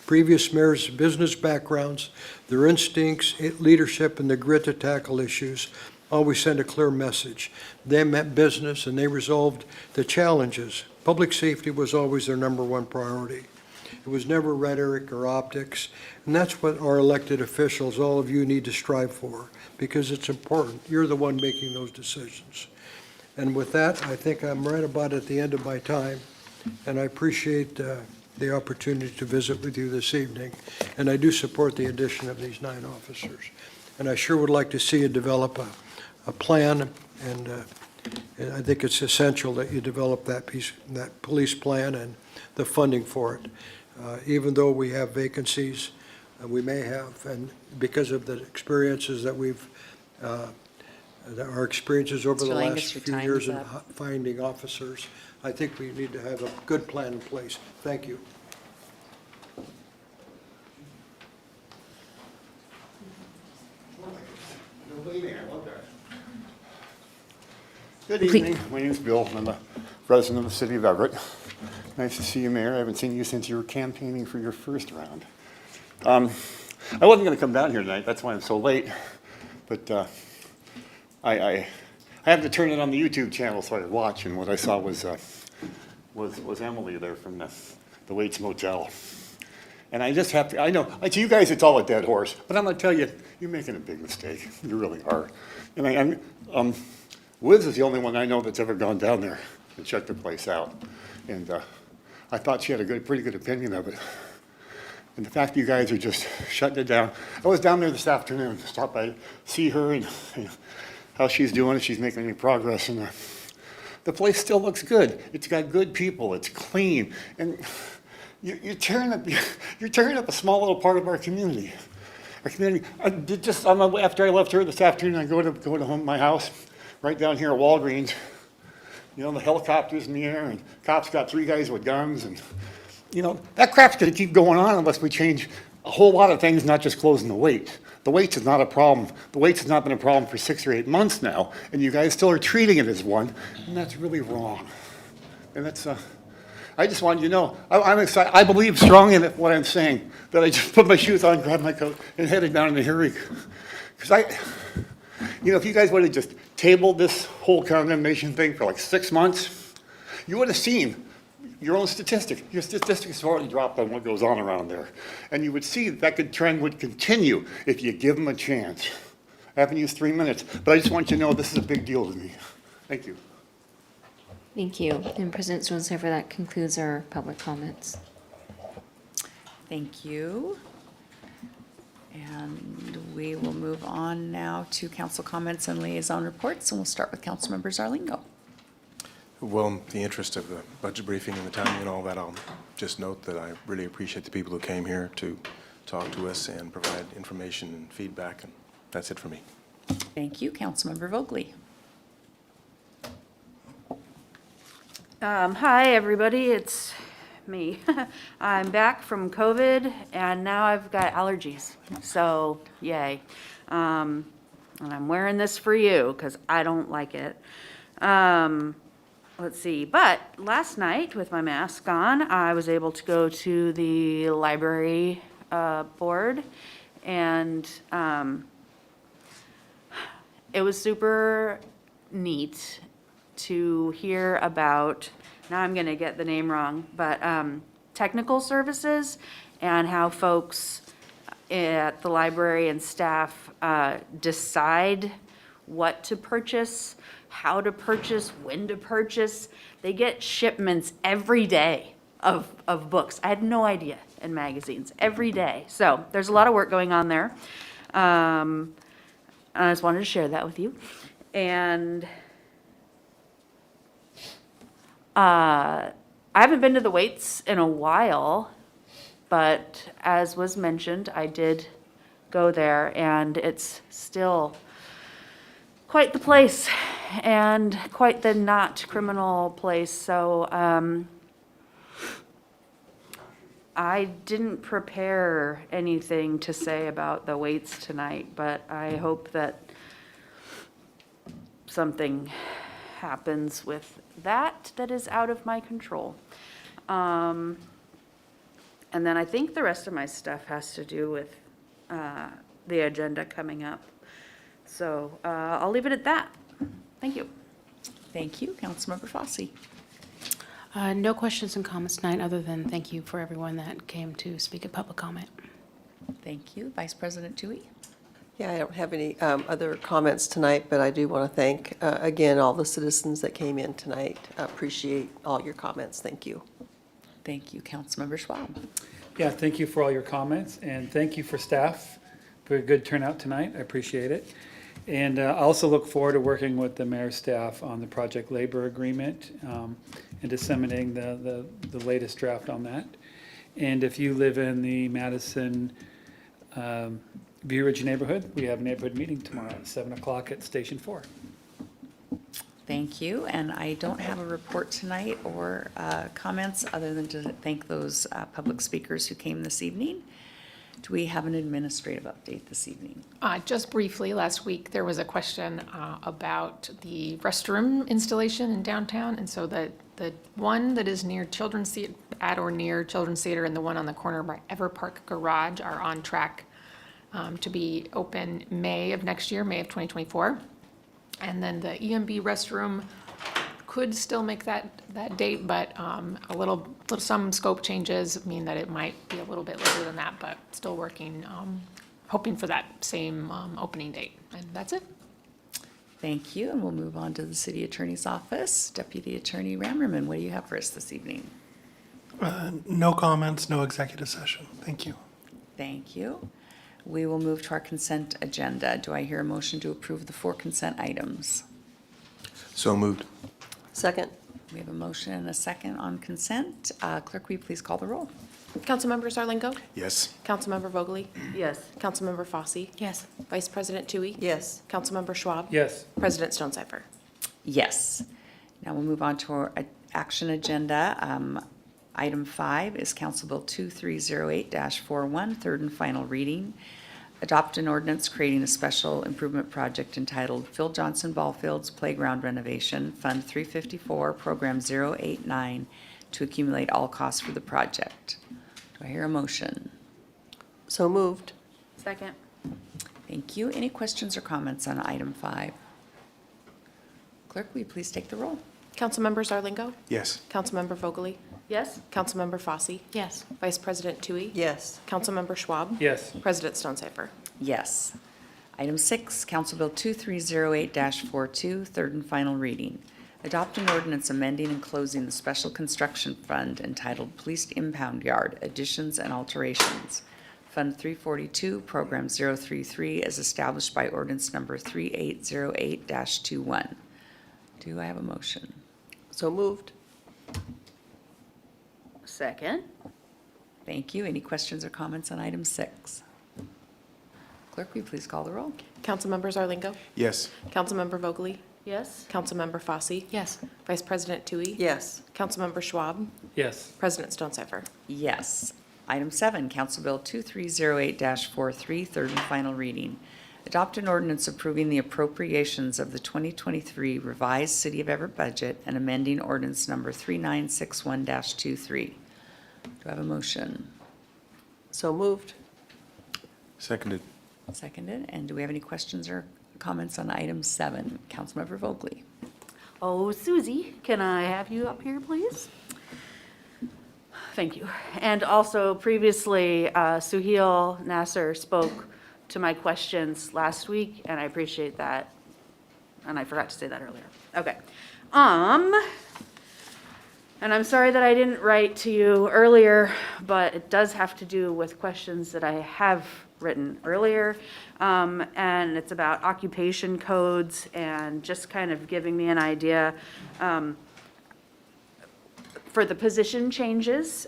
Previous mayors' business backgrounds, their instincts, leadership, and the grit to tackle issues always sent a clear message. They meant business and they resolved the challenges. Public safety was always their number one priority. It was never rhetoric or optics, and that's what our elected officials, all of you, need to strive for, because it's important. You're the one making those decisions. And with that, I think I'm right about at the end of my time, and I appreciate the opportunity to visit with you this evening, and I do support the addition of these 9 officers. And I sure would like to see you develop a plan, and I think it's essential that you develop that police plan and the funding for it. Even though we have vacancies, we may have, and because of the experiences that our experiences over the Mr. last Langus, your few time years is in up. finding officers, I think we need to have a good plan in place. Thank you. Good evening. My name's Bill. I'm a resident of the city of Everett. Nice to see you, Mayor. I haven't seen you since you were campaigning for your first round. I wasn't going to come down here tonight. That's why I'm so late. But I had to turn it on the YouTube channel so I could watch, and what I saw was Emily there from the Waits Motel. And I just have to, I know, to you guys it's all a dead horse, but I'm going to tell you, you're making a big mistake. You really are. And Wiz is the only one I know that's ever gone down there and checked the place out. And I thought she had a pretty good opinion of it. And the fact that you guys are just shutting it down. I was down there this afternoon, stopped by to see her and how she's doing, if she's making any progress. And the place still looks good. It's got good people. It's clean. And you're tearing up a small little part of our community. Our community. After I left her this afternoon, I go to my house right down here at Walgreens. You know, the helicopters in the air, and cops got 3 guys with guns, and you know that crap's going to keep going on unless we change a whole lot of things, not just closing the Waits. The Waits is not a problem. The Waits has not been a problem for 6 or 8 months now, and you guys still are treating it as one, and that's really wrong. And that's I just wanted you to know, I'm excited. I believe strongly in what I'm saying, that I just put my shoes on, grabbed my coat, and headed down in a hurry. Because if you guys would have just tabled this whole condemnation thing for like 6 months, you would have seen your own statistic. Your statistics have already dropped on what goes on around there. And you would see that trend would continue if you give them a chance. I haven't used 3 minutes, but I just want you to know this is a big deal to me. Thank you. Thank you. And President Stonecipher, that concludes our public comments. Thank you. And we will move on now to council comments and liaison reports, and we'll start with Councilmember Zarlingo. Well, in the interest of the budget briefing and the timing and all that, I'll just note that I really appreciate the people who came here to talk to us and provide information and feedback, and that's it for me. Thank you. Councilmember Vogely. Hi, everybody. It's me. I'm back from COVID, and now I've got allergies. So, yay. And I'm wearing this for you because I don't like it. Let's see. But last night, with my mask on, I was able to go to the library board, and it was super neat to hear about, now I'm going to get the name wrong, but technical services and how folks at the library and staff decide what to purchase, how to purchase, when to purchase. They get shipments every day of books. I had no idea, in magazines, every day. So there's a lot of work going on there. I just wanted to share that with you. And I haven't been to the Waits in a while. But as was mentioned, I did go there, and it's still quite the place and quite the not criminal place. So I didn't prepare anything to say about the waits tonight, but I hope that something happens with that is out of my control. And then I think the rest of my stuff has to do with the agenda coming up. So I'll leave it at that. Thank you. Thank you. Councilmember Fosse. No questions and comments tonight, other than thank you for everyone that came to speak at public comment. Thank you. Vice President Tui. Yeah, I don't have any other comments tonight, but I do want to thank, again, all the citizens that came in tonight. I appreciate all your comments. Thank you. Thank you. Councilmember Schwab. Yeah, thank you for all your comments, and thank you for staff for a good turnout tonight. I appreciate it. And I also look forward to working with the mayor's staff on the project labor agreement and disseminating the latest draft on that. And if you live in the Madison View Ridge neighborhood, we have a neighborhood meeting tomorrow at 7 o'clock at Station 4. Thank you. And I don't have a report tonight or comments other than to thank those public speakers who came this evening. Do we have an administrative update this evening? Just briefly, last week, there was a question about the restroom installation in downtown. And so the one that is near Children's Theater, at or near Children's Theater, and the one on the corner by Everett Park Garage are on track to be open May of next year, May of 2024. And then the EMB restroom could still make that date, but some scope changes mean that it might be a little bit later than that, but still working, hoping for that same opening date. And that's it. Thank you. And we'll move on to the city attorney's office. Deputy Attorney Rammerman, what do you have for us this evening? No comments, no executive session. Thank you. Thank you. We will move to our consent agenda. Do I hear a motion to approve the 4 consent items? So moved. Second? We have a motion and a second on consent. Clerk, will you please call the roll? Councilmember Zarlingo? Yes. Councilmember Vogely? Yes. Councilmember Fosse? Yes. Vice President Tui? Yes. Councilmember Schwab? Yes. President Stonecipher? Yes. Now we'll move on to our action agenda. Item 5 is Council Bill 2308-41, third and final reading. Adopt an ordinance creating a special improvement project entitled Phil Johnson Ball Fields Playground Renovation, Fund 354, Program 089, to accumulate all costs for the project. Do I hear a motion? So moved. Second. Thank you. Any questions or comments on item 5? Clerk, will you please take the roll? Councilmember Zarlingo? Yes. Councilmember Vogely? Yes. Councilmember Fosse? Yes. Vice President Tui? Yes. Councilmember Schwab? Yes. President Stonecipher? Yes. Item 6, Council Bill 2308-42, third and final reading. Adopt an ordinance amending and closing the Special Construction Fund entitled Police Impound Yard Additions and Alterations. Fund 342, Program 033, as established by ordinance number 3808-21. Do I have a motion? So moved. Second. Thank you. Any questions or comments on item 6? Clerk, will you please call the roll? Councilmember Zarlingo? Yes. Councilmember Vogely? Yes. Councilmember Fosse? Yes. Vice President Tui? Yes. Councilmember Schwab? Yes. President Stonecipher? Yes. Item 7, Council Bill 2308-43, third and final reading. Adopt an ordinance approving the appropriations of the 2023 revised City of Everett budget and amending ordinance number 3961-23. Do I have a motion? So moved. Seconded. Seconded. And do we have any questions or comments on item 7? Councilmember Vogely. Oh, Susie, can I have you up here, please? Thank you. And also previously, Suhail Nasser spoke to my questions last week, and I appreciate that. And I forgot to say that earlier. Okay. And I'm sorry that I didn't write to you earlier, but it does have to do with questions that I have written earlier. And it's about occupation codes and just kind of giving me an idea for the position changes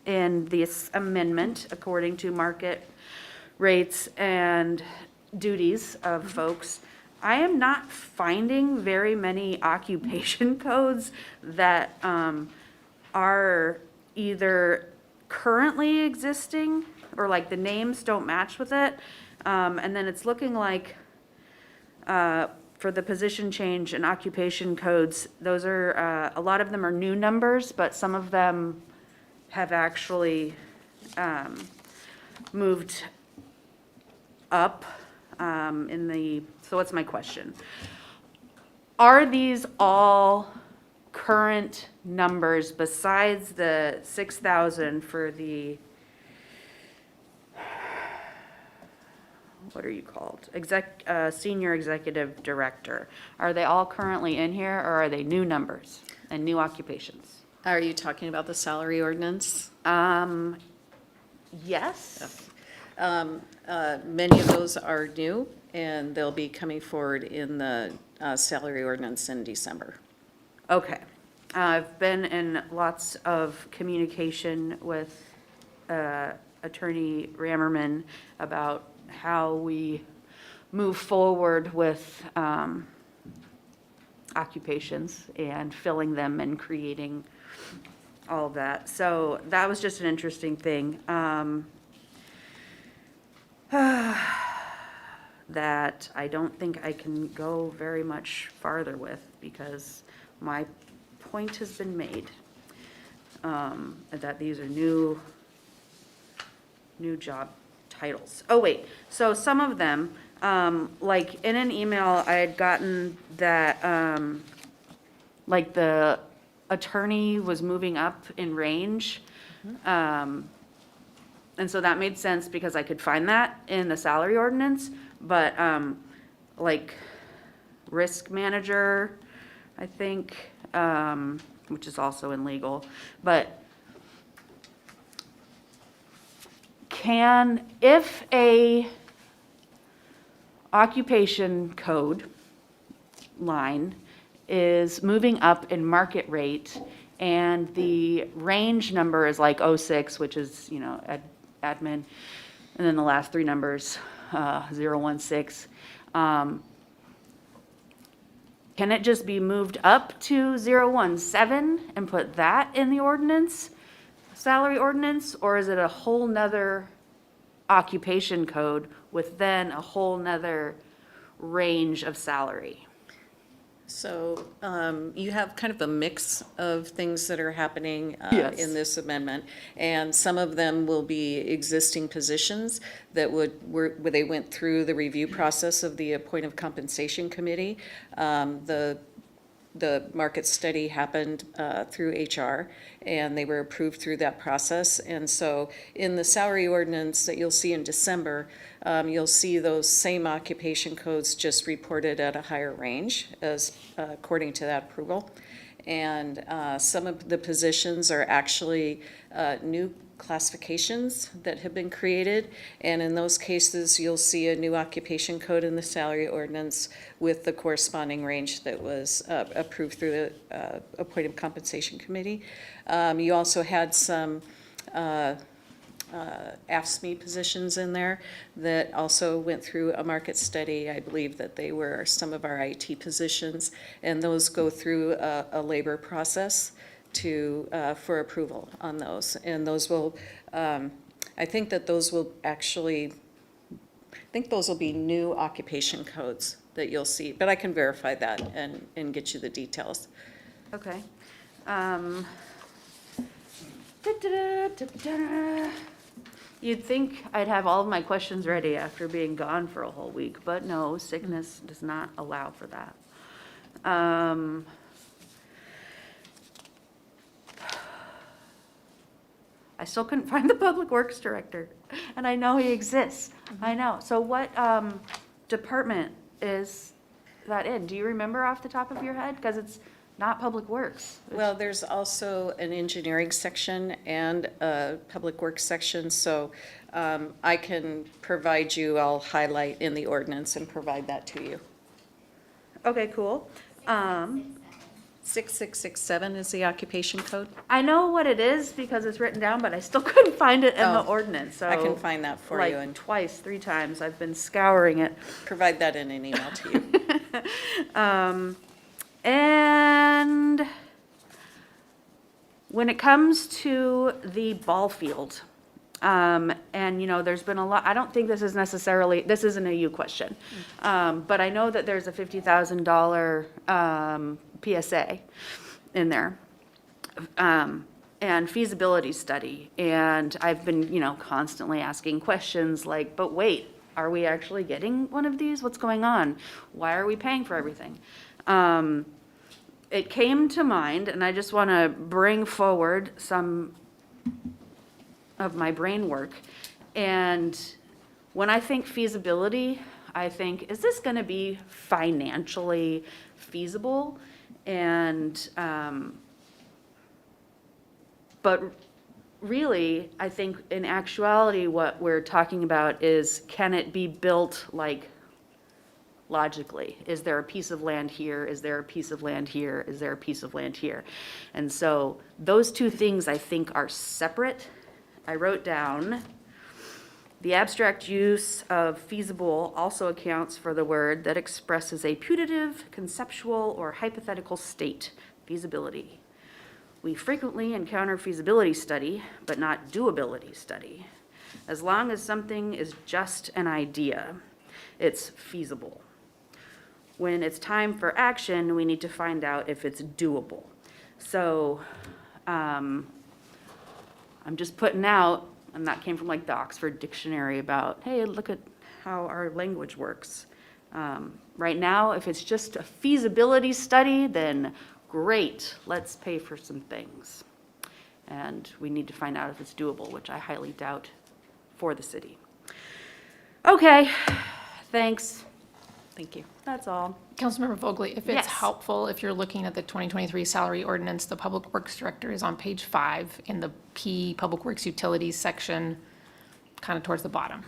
in this amendment according to market rates and duties of folks. I am not finding very many occupation codes that are either currently existing or like the names don't match with it. And then it's looking like for the position change and occupation codes, those are, a lot of them are new numbers, but some of them have actually moved up so what's my question? Are these all current numbers besides the 6,000 for the, what are you called? Senior Executive Director. Are they all currently in here, or are they new numbers and new occupations? Are you talking about the salary ordinance? Yes. Many of those are new, and they'll be coming forward in the salary ordinance in December. Okay. I've been in lots of communication with Attorney Rammerman about how we move forward with occupations and filling them and creating all of that. So that was just an interesting thing. That I don't think I can go very much farther with because my point has been made. That these are new job titles. Oh, wait, so some of them, like in an email I had gotten that, like the attorney was moving up in range. And so that made sense because I could find that in the salary ordinance, but, like risk manager, I think, which is also in legal, but if a occupation code line is moving up in market rate and the range number is like 06, which is, admin, and then the last three numbers, 016, can it just be moved up to 017 and put that in the ordinance, salary ordinance, or is it a whole nother occupation code with then a whole nother range of salary? So you have kind of a mix of things that are happening Yes. in this amendment, and some of them will be existing positions that where they went through the review process of the appointive compensation committee. The market study happened through HR, and they were approved through that process. And so in the salary ordinance that you'll see in December, you'll see those same occupation codes just reported at a higher range as according to that approval. And some of the positions are actually new classifications that have been created, and in those cases, you'll see a new occupation code in the salary ordinance with the corresponding range that was approved through the appointed compensation committee. You also had some AFSCME positions in there that also went through a market study. I believe that they were some of our IT positions, and those go through a labor process for approval on those. And those will, I think that those will actually, I think those will be new occupation codes that you'll see, but I can verify that and get you the details. Okay. You'd think I'd have all of my questions ready after being gone for a whole week, but no, sickness does not allow for that. I still couldn't find the Public Works Director, and I know he exists. I know. So what department is that in? Do you remember off the top of your head? Because it's not Public Works. Well, there's also an engineering section and a public works section, so I can provide you, I'll highlight in the ordinance and provide that to you. Okay, cool. 6667 is the occupation code. I know what it is because it's written down, but I still couldn't find it in the Oh, ordinance, so. I can find that for you Like and twice, 3 times, I've been scouring it. provide that in an email to you. And when it comes to the ball field, and, there's been a lot, I don't think this is necessarily, this isn't a you question. But I know that there's a $50,000 PSA in there. And feasibility study. And I've been, constantly asking questions like, but wait, are we actually getting one of these? What's going on? Why are we paying for everything? It came to mind, and I just want to bring forward some of my brain work. And when I think feasibility, I think, is this going to be financially feasible? And, but really, I think in actuality, what we're talking about is, can it be built like logically? Is there a piece of land here? Is there a piece of land here? Is there a piece of land here? And so those two things I think are separate. I wrote down, the abstract use of feasible also accounts for the word that expresses a putative, conceptual, or hypothetical state, feasibility. We frequently encounter feasibility study, but not doability study. As long as something is just an idea, it's feasible. When it's time for action, we need to find out if it's doable. So I'm just putting out, and that came from like the Oxford Dictionary about, hey, look at how our language works. Right now, if it's just a feasibility study, then great, let's pay for some things. And we need to find out if it's doable, which I highly doubt for the city. Okay, thanks. Thank you. That's all. Councilmember Vogely, if Yes. it's helpful, if you're looking at the 2023 salary ordinance, the Public Works Director is on page 5 in the P Public Works Utilities section, kind of towards the bottom.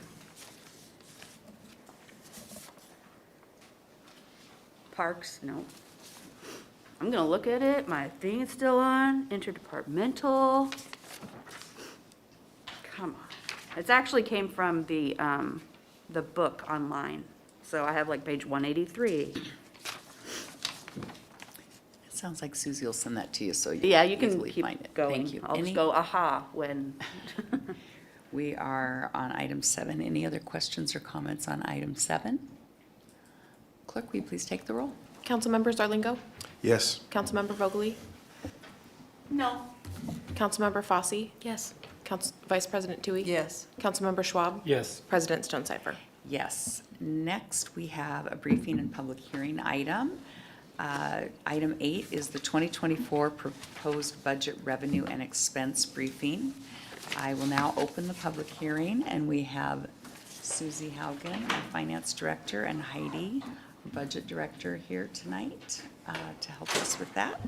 Parks, no. I'm gonna look at it, my thing is still on, interdepartmental. Come on. It's actually came from the book online, so I have like page 183. It sounds like Susie will send that to you, so you Yeah, you can easily keep find it. going. Thank you. I'll just Any- go, aha, when. We are on item 7. Any other questions or comments on item 7? Clerk, will you please take the roll? Councilmember Zarlingo, Yes. Councilmember Vogely, No. Councilmember Fosse, Yes. Vice President Tui. Yes. Councilmember Schwab, Yes. President Stonecipher. Yes. Next, we have a briefing and public hearing item. Item 8 is the 2024 proposed budget revenue and expense briefing. I will now open the public hearing, and we have Susie Haugen, our Finance Director, and Heidi, our Budget Director, here tonight to help us with that.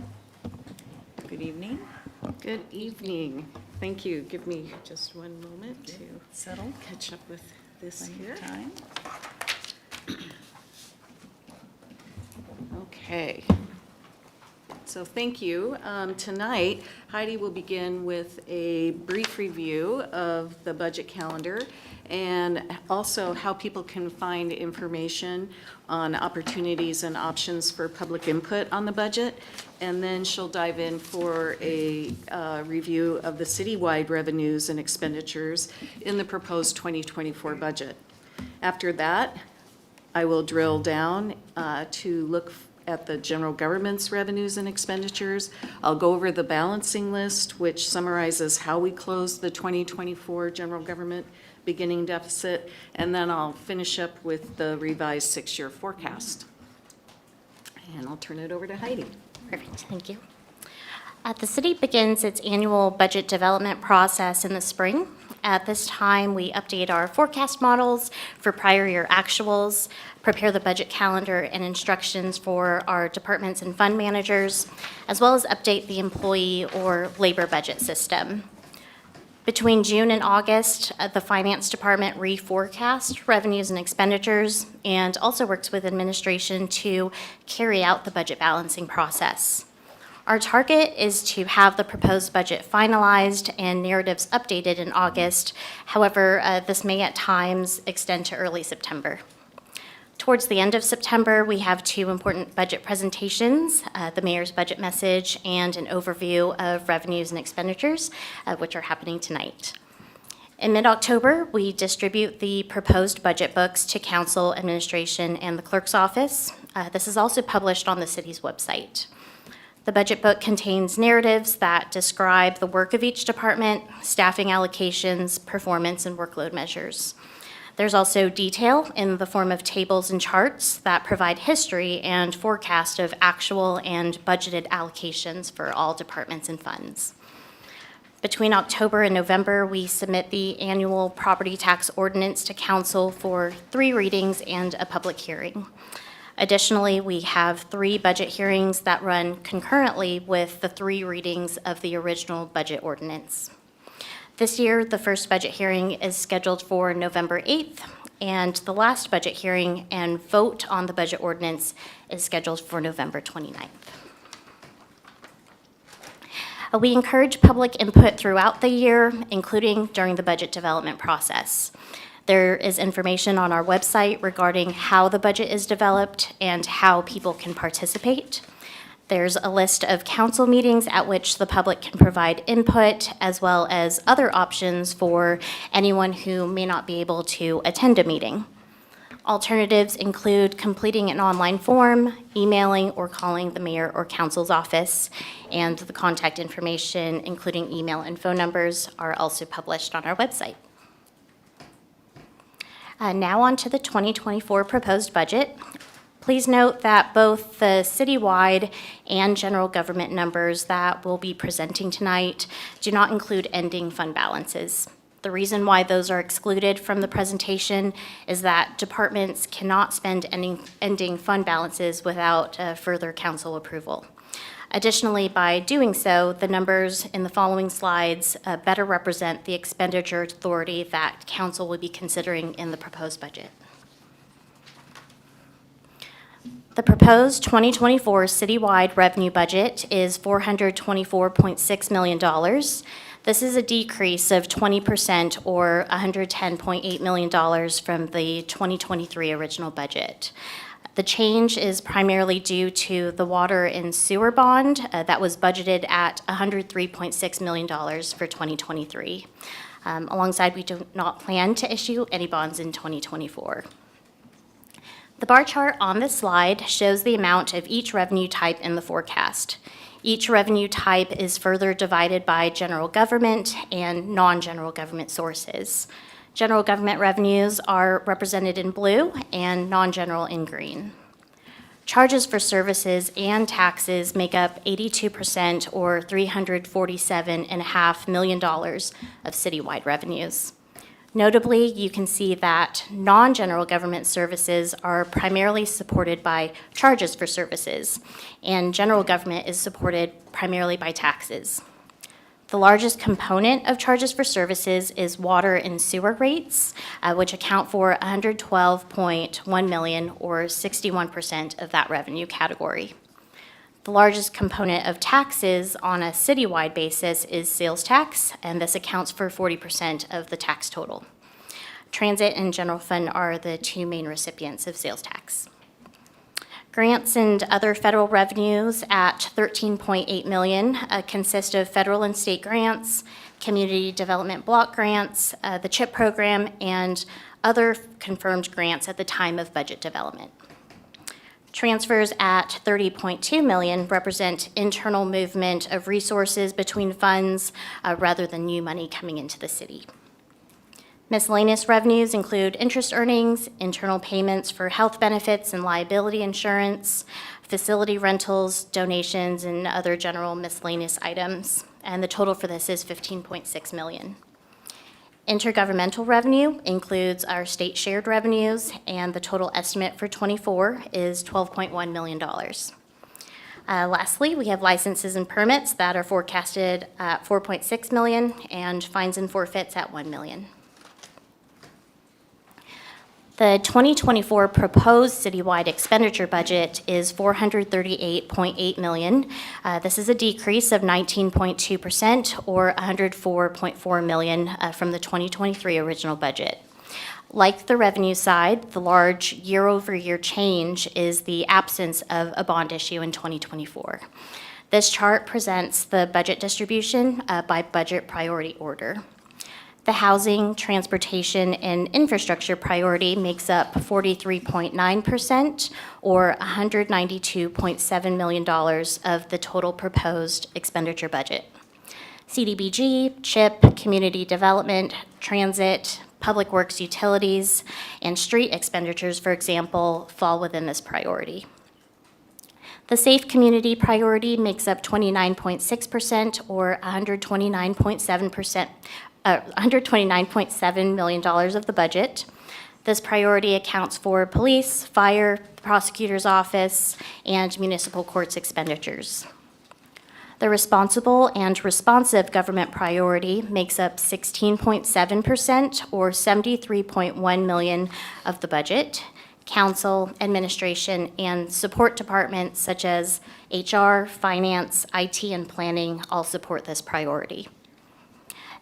Good evening. Good evening. Thank you. Give me just one moment to Settled? catch up with this Plenty here. of time. Okay. So thank you. Tonight, Heidi will begin with a brief review of the budget calendar and also how people can find information on opportunities and options for public input on the budget. And then she'll dive in for a review of the citywide revenues and expenditures in the proposed 2024 budget. After that, I will drill down to look at the general government's revenues and expenditures. I'll go over the balancing list, which summarizes how we closed the 2024 general government beginning deficit, and then I'll finish up with the revised 6-year forecast. And I'll turn it over to Heidi. Perfect, thank you. The city begins its annual budget development process in the spring. At this time, we update our forecast models for prior year actuals, prepare the budget calendar and instructions for our departments and fund managers, as well as update the employee or labor budget system. Between June and August, the Finance Department reforecast revenues and expenditures and also works with administration to carry out the budget balancing process. Our target is to have the proposed budget finalized and narratives updated in August. However, this may at times extend to early September. Towards the end of September, we have two important budget presentations, the mayor's budget message and an overview of revenues and expenditures, which are happening tonight. In mid-October, we distribute the proposed budget books to council, administration, and the clerk's office. This is also published on the city's website. The budget book contains narratives that describe the work of each department, staffing allocations, performance, and workload measures. There's also detail in the form of tables and charts that provide history and forecast of actual and budgeted allocations for all departments and funds. Between October and November, we submit the annual property tax ordinance to council for 3 readings and a public hearing. Additionally, we have 3 budget hearings that run concurrently with the 3 readings of the original budget ordinance. This year, the first budget hearing is scheduled for November 8th, and the last budget hearing and vote on the budget ordinance is scheduled for November 29th. We encourage public input throughout the year, including during the budget development process. There is information on our website regarding how the budget is developed and how people can participate. There's a list of council meetings at which the public can provide input, as well as other options for anyone who may not be able to attend a meeting. Alternatives include completing an online form, emailing or calling the mayor or council's office, and the contact information, including email and phone numbers, are also published on our website. Now on to the 2024 proposed budget. Please note that both the citywide and general government numbers that we'll be presenting tonight do not include ending fund balances. The reason why those are excluded from the presentation is that departments cannot spend ending fund balances without further council approval. Additionally, by doing so, the numbers in the following slides better represent the expenditure authority that council will be considering in the proposed budget. The proposed 2024 citywide revenue budget is $424.6 million. This is a decrease of 20% or $110.8 million from the 2023 original budget. The change is primarily due to the water and sewer bond that was budgeted at $103.6 million for 2023. Alongside, we do not plan to issue any bonds in 2024. The bar chart on this slide shows the amount of each revenue type in the forecast. Each revenue type is further divided by general government and non-general government sources. General government revenues are represented in blue and non-general in green. Charges for services and taxes make up 82% or $347.5 million of citywide revenues. Notably, you can see that non-general government services are primarily supported by charges for services, and general government is supported primarily by taxes. The largest component of charges for services is water and sewer rates, which account for $112.1 million or 61% of that revenue category. The largest component of taxes on a citywide basis is sales tax, and this accounts for 40% of the tax total. Transit and general fund are the 2 main recipients of sales tax. Grants and other federal revenues at $13.8 million consist of federal and state grants, community development block grants, the CHIP program, and other confirmed grants at the time of budget development. Transfers at $30.2 million represent internal movement of resources between funds rather than new money coming into the city. Miscellaneous revenues include interest earnings, internal payments for health benefits and liability insurance, facility rentals, donations, and other general miscellaneous items. And the total for this is $15.6 million. Intergovernmental revenue includes our state shared revenues, and the total estimate for '24 is $12.1 million. Lastly, we have licenses and permits that are forecasted at $4.6 million and fines and forfeits at $1 million. The 2024 proposed citywide expenditure budget is $438.8 million. This is a decrease of 19.2% or $104.4 million from the 2023 original budget. Like the revenue side, the large year-over-year change is the absence of a bond issue in 2024. This chart presents the budget distribution by budget priority order. The housing, transportation, and infrastructure priority makes up 43.9% or $192.7 million of the total proposed expenditure budget. CDBG, CHIP, community development, transit, public works utilities, and street expenditures, for example, fall within this priority. The safe community priority makes up 29.6% or $129.7 million of the budget. This priority accounts for police, fire, prosecutor's office, and municipal courts expenditures. The responsible and responsive government priority makes up 16.7% or $73.1 million of the budget. Council, administration, and support departments such as HR, finance, IT, and planning all support this priority.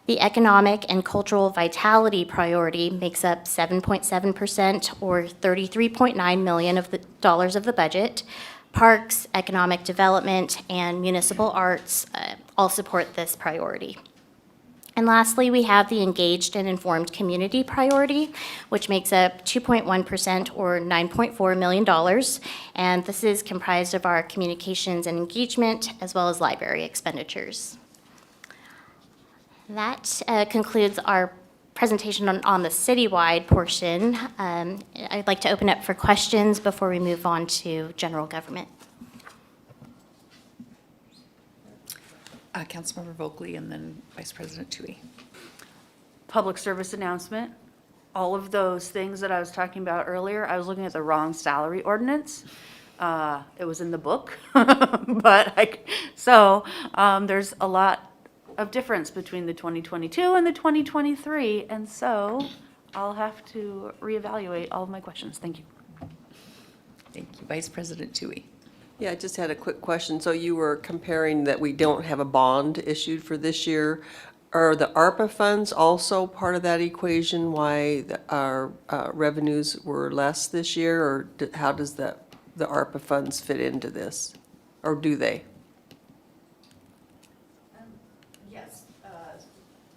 The economic and cultural vitality priority makes up 7.7% or $33.9 million of the dollars of the budget. Parks, economic development, and municipal arts all support this priority. And lastly, we have the engaged and informed community priority, which makes up 2.1% or $9.4 million. And this is comprised of our communications and engagement as well as library expenditures. That concludes our presentation on the citywide portion. I'd like to open up for questions before we move on to general government. Councilmember Vogely and then Vice President Tui. Public service announcement. All of those things that I was talking about earlier, I was looking at the wrong salary ordinance. It was in the book, there's a lot of difference between the 2022 and the 2023, and so I'll have to reevaluate all of my questions. Thank you. Thank you. Vice President Tui. Yeah, I just had a quick question. So you were comparing that we don't have a bond issued for this year. Are the ARPA funds also part of that equation, why our revenues were less this year? Or how does the ARPA funds fit into this? Or do they? Yes,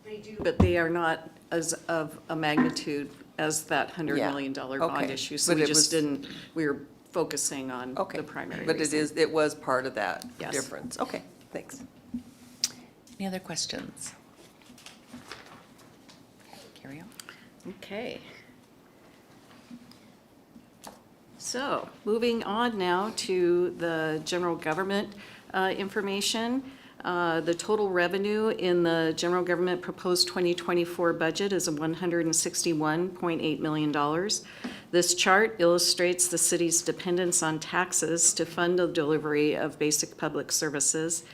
they do, but they are not as of a magnitude as that $100 million bond issue. So But we it just was- didn't, we were focusing on the primary But reason. it was part of that Yes. difference. Okay, thanks. Any other questions? Carry on. Okay. So, moving on now to the general government information. The total revenue in the general government proposed 2024 budget is $161.8 million. This chart illustrates the city's dependence on taxes to fund the delivery of basic public services.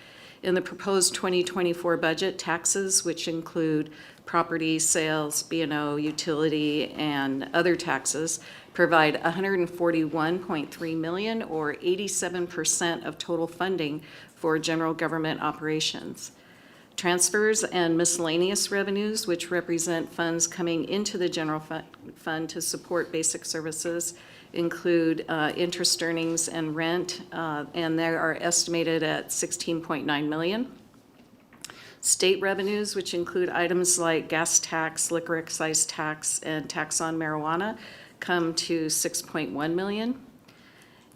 In the proposed 2024 budget, taxes, which include property sales, B&O, utility, and other taxes, provide $141.3 million or 87% of total funding for general government operations. Transfers and miscellaneous revenues, which represent funds coming into the general fund to support basic services, include interest earnings and rent, and they are estimated at $16.9 million. State revenues, which include items like gas tax, liquor excise tax, and tax on marijuana, come to $6.1 million.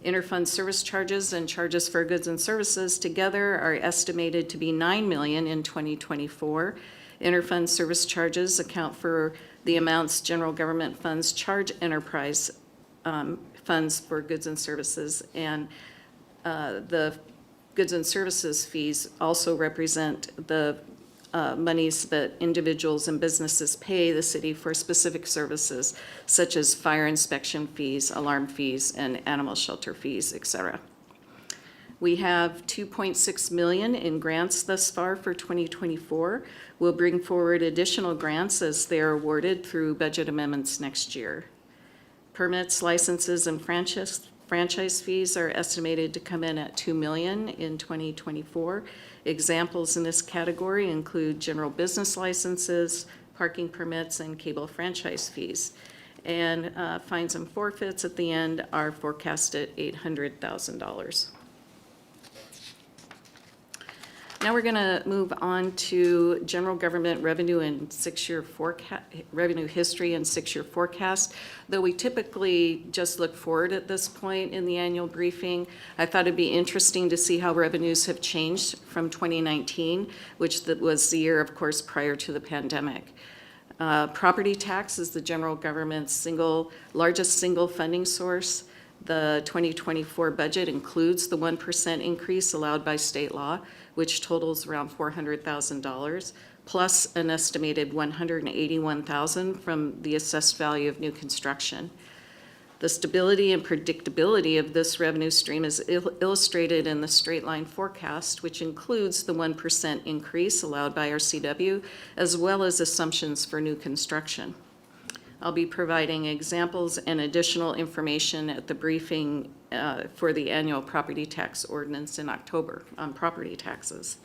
Interfund service charges and charges for goods and services together are estimated to be $9 million in 2024. Interfund service charges account for the amounts general government funds charge enterprise funds for goods and services, and the goods and services fees also represent the monies that individuals and businesses pay the city for specific services, such as fire inspection fees, alarm fees, and animal shelter fees, etc. We have $2.6 million in grants thus far for 2024. We'll bring forward additional grants as they are awarded through budget amendments next year. permits, licenses, and franchise fees are estimated to come in at $2 million in 2024. Examples in this category include general business licenses, parking permits, and cable franchise fees. And fines and forfeits at the end are forecast at $800,000. Now we're going to move on to general government revenue and revenue history and 6-year forecast. Though we typically just look forward at this point in the annual briefing, I thought it'd be interesting to see how revenues have changed from 2019, which was the year, of course, prior to the pandemic. Property tax is the general government's largest single funding source. The 2024 budget includes the 1% increase allowed by state law, which totals around $400,000, plus an estimated $181,000 from the assessed value of new construction. The stability and predictability of this revenue stream is illustrated in the straight line forecast, which includes the 1% increase allowed by our CW, as well as assumptions for new construction. I'll be providing examples and additional information at the briefing for the annual property tax ordinance in October on property taxes.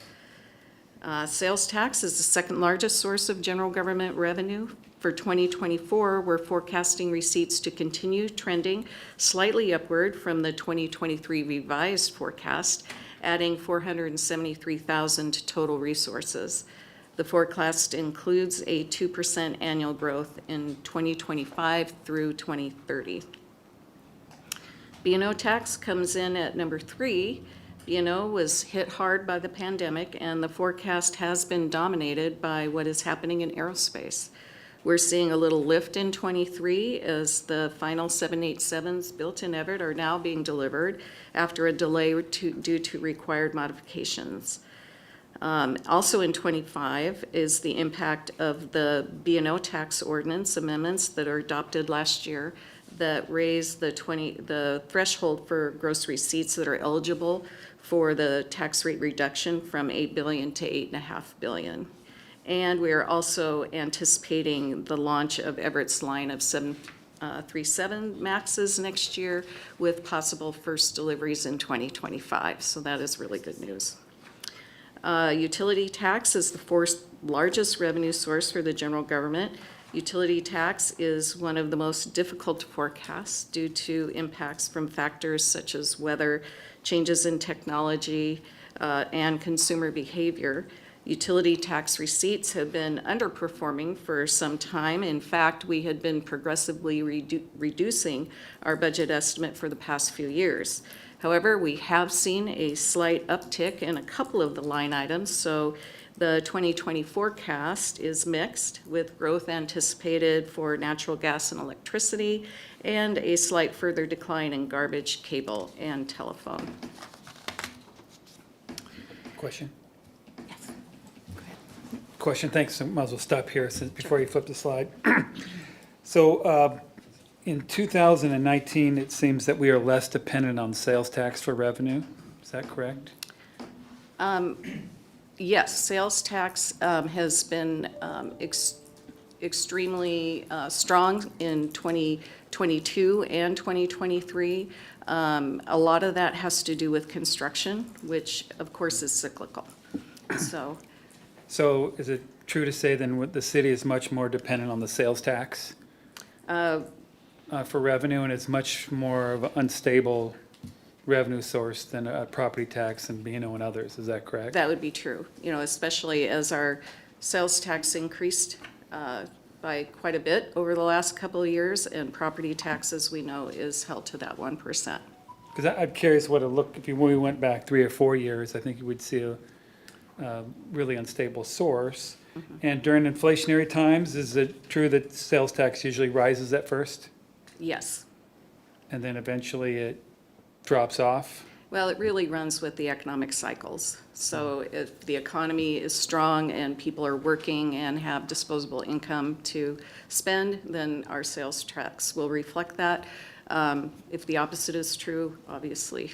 Sales tax is the second largest source of general government revenue. For 2024, we're forecasting receipts to continue trending slightly upward from the 2023 revised forecast, adding $473,000 to total resources. The forecast includes a 2% annual growth in 2025 through 2030. B&O tax comes in at number 3. B&O was hit hard by the pandemic, and the forecast has been dominated by what is happening in aerospace. We're seeing a little lift in 23 as the final 787s built in Everett are now being delivered after a delay due to required modifications. Also in 25 is the impact of the B&O tax ordinance amendments that are adopted last year that raise the threshold for gross receipts that are eligible for the tax rate reduction from $8 billion to $8.5 billion. And we are also anticipating the launch of Everett's line of 737 MAXs next year with possible first deliveries in 2025. So that is really good news. Utility tax is the fourth largest revenue source for the general government. Utility tax is one of the most difficult to forecast due to impacts from factors such as weather, changes in technology, and consumer behavior. Utility tax receipts have been underperforming for some time. In fact, we had been progressively reducing our budget estimate for the past few years. However, we have seen a slight uptick in a couple of the line items, so the 2020 forecast is mixed, with growth anticipated for natural gas and electricity, and a slight further decline in garbage, cable, and telephone. Question? Yes. Go ahead. Question, thanks. Might as well stop here before you flip the slide. So in 2019, it seems that we are less dependent on sales tax for revenue. Is that correct? Yes, sales tax has been extremely strong in 2022 and 2023. A lot of that has to do with construction, which of course is cyclical. So is it true to say then the city is much more dependent on the sales tax for revenue, and it's much more of an unstable revenue source than a property tax and B&O and others? Is that correct? that would be true, especially as our sales tax increased by quite a bit over the last couple of years, and property tax, as we know, is held to that 1%. Because I'm curious what it looked, if we went back 3 or 4 years, I think you would see a really unstable source. Mm-hmm. And during inflationary times, is it true that sales tax usually rises at first? Yes. And then eventually it drops off? Well, it really runs with the economic cycles. So if the economy is strong and people are working and have disposable income to spend, then our sales tax will reflect that. If the opposite is true, obviously,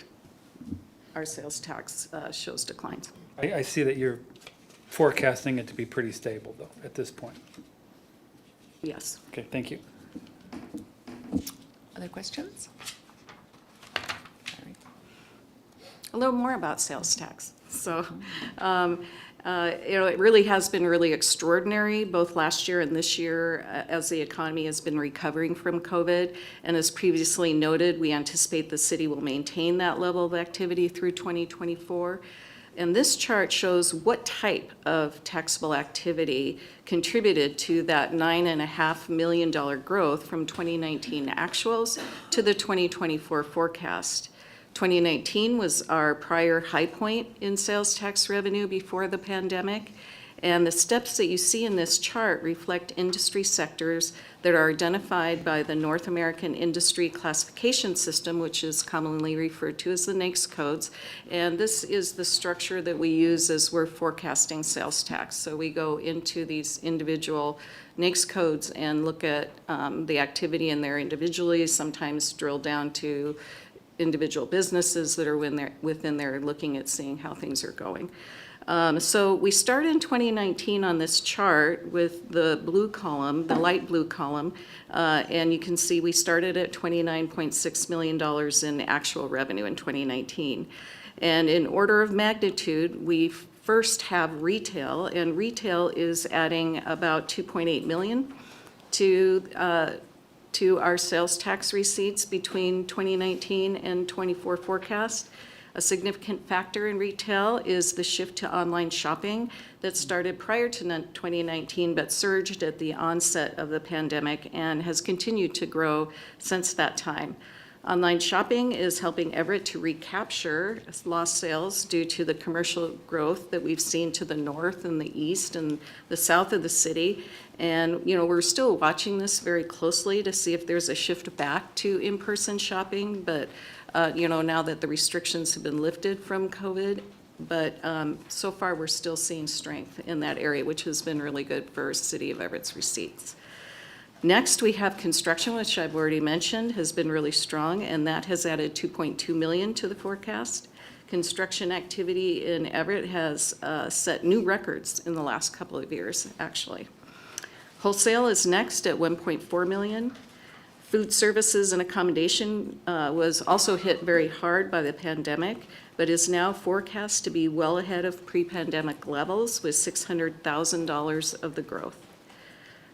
our sales tax shows declines. I see that you're forecasting it to be pretty stable, though, at this point. Yes. Okay, thank you. Other questions? A little more about sales tax. So, it really has been really extraordinary, both last year and this year, as the economy has been recovering from COVID. And as previously noted, we anticipate the city will maintain that level of activity through 2024. And this chart shows what type of taxable activity contributed to that $9.5 million growth from 2019 actuals to the 2024 forecast. 2019 was our prior high point in sales tax revenue before the pandemic. And the steps that you see in this chart reflect industry sectors that are identified by the North American Industry Classification System, which is commonly referred to as the NAICS codes. And this is the structure that we use as we're forecasting sales tax. So we go into these individual NAICS codes and look at the activity in there individually, sometimes drill down to individual businesses that are within there looking at seeing how things are going. So we start in 2019 on this chart with the blue column, the light blue column, and you can see we started at $29.6 million in actual revenue in 2019. And in order of magnitude, we first have retail, and retail is adding about $2.8 million to our sales tax receipts between 2019 and 24 forecast. A significant factor in retail is the shift to online shopping that started prior to 2019 but surged at the onset of the pandemic and has continued to grow since that time. Online shopping is helping Everett to recapture lost sales due to the commercial growth that we've seen to the north and the east and the south of the city. And, we're still watching this very closely to see if there's a shift back to in-person shopping, but, now that the restrictions have been lifted from COVID, but so far we're still seeing strength in that area, which has been really good for City of Everett's receipts. Next, we have construction, which I've already mentioned, has been really strong, and that has added $2.2 million to the forecast. Construction activity in Everett has set new records in the last couple of years, actually. Wholesale is next at $1.4 million. Food services and accommodation was also hit very hard by the pandemic, but is now forecast to be well ahead of pre-pandemic levels with $600,000 of the growth.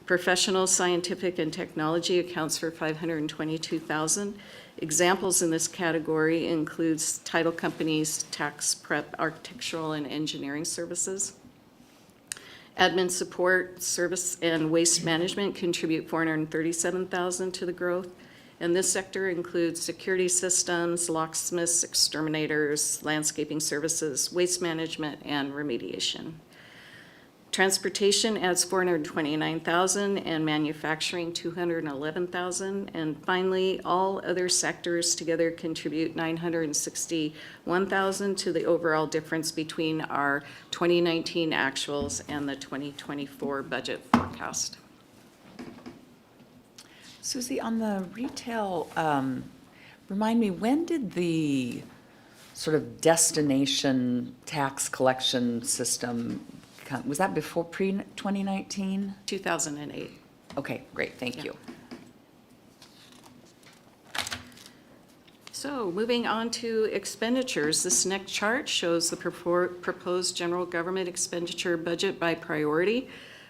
Professional, scientific, and technology accounts for $522,000. Examples in this category includes title companies, tax prep, architectural, and engineering services. Admin support, service, and waste management contribute $437,000 to the growth. And this sector includes security systems, locksmiths, exterminators, landscaping services, waste management, and remediation. Transportation adds $429,000 and manufacturing $211,000. And finally, all other sectors together contribute $961,000 to the overall difference between our 2019 actuals and the 2024 budget forecast. Susie, on the retail, remind me, when did the sort of destination tax collection system was that before pre-2019? 2008. Okay, great, thank you. So moving on to expenditures, this next chart shows the proposed general government expenditure budget by priority.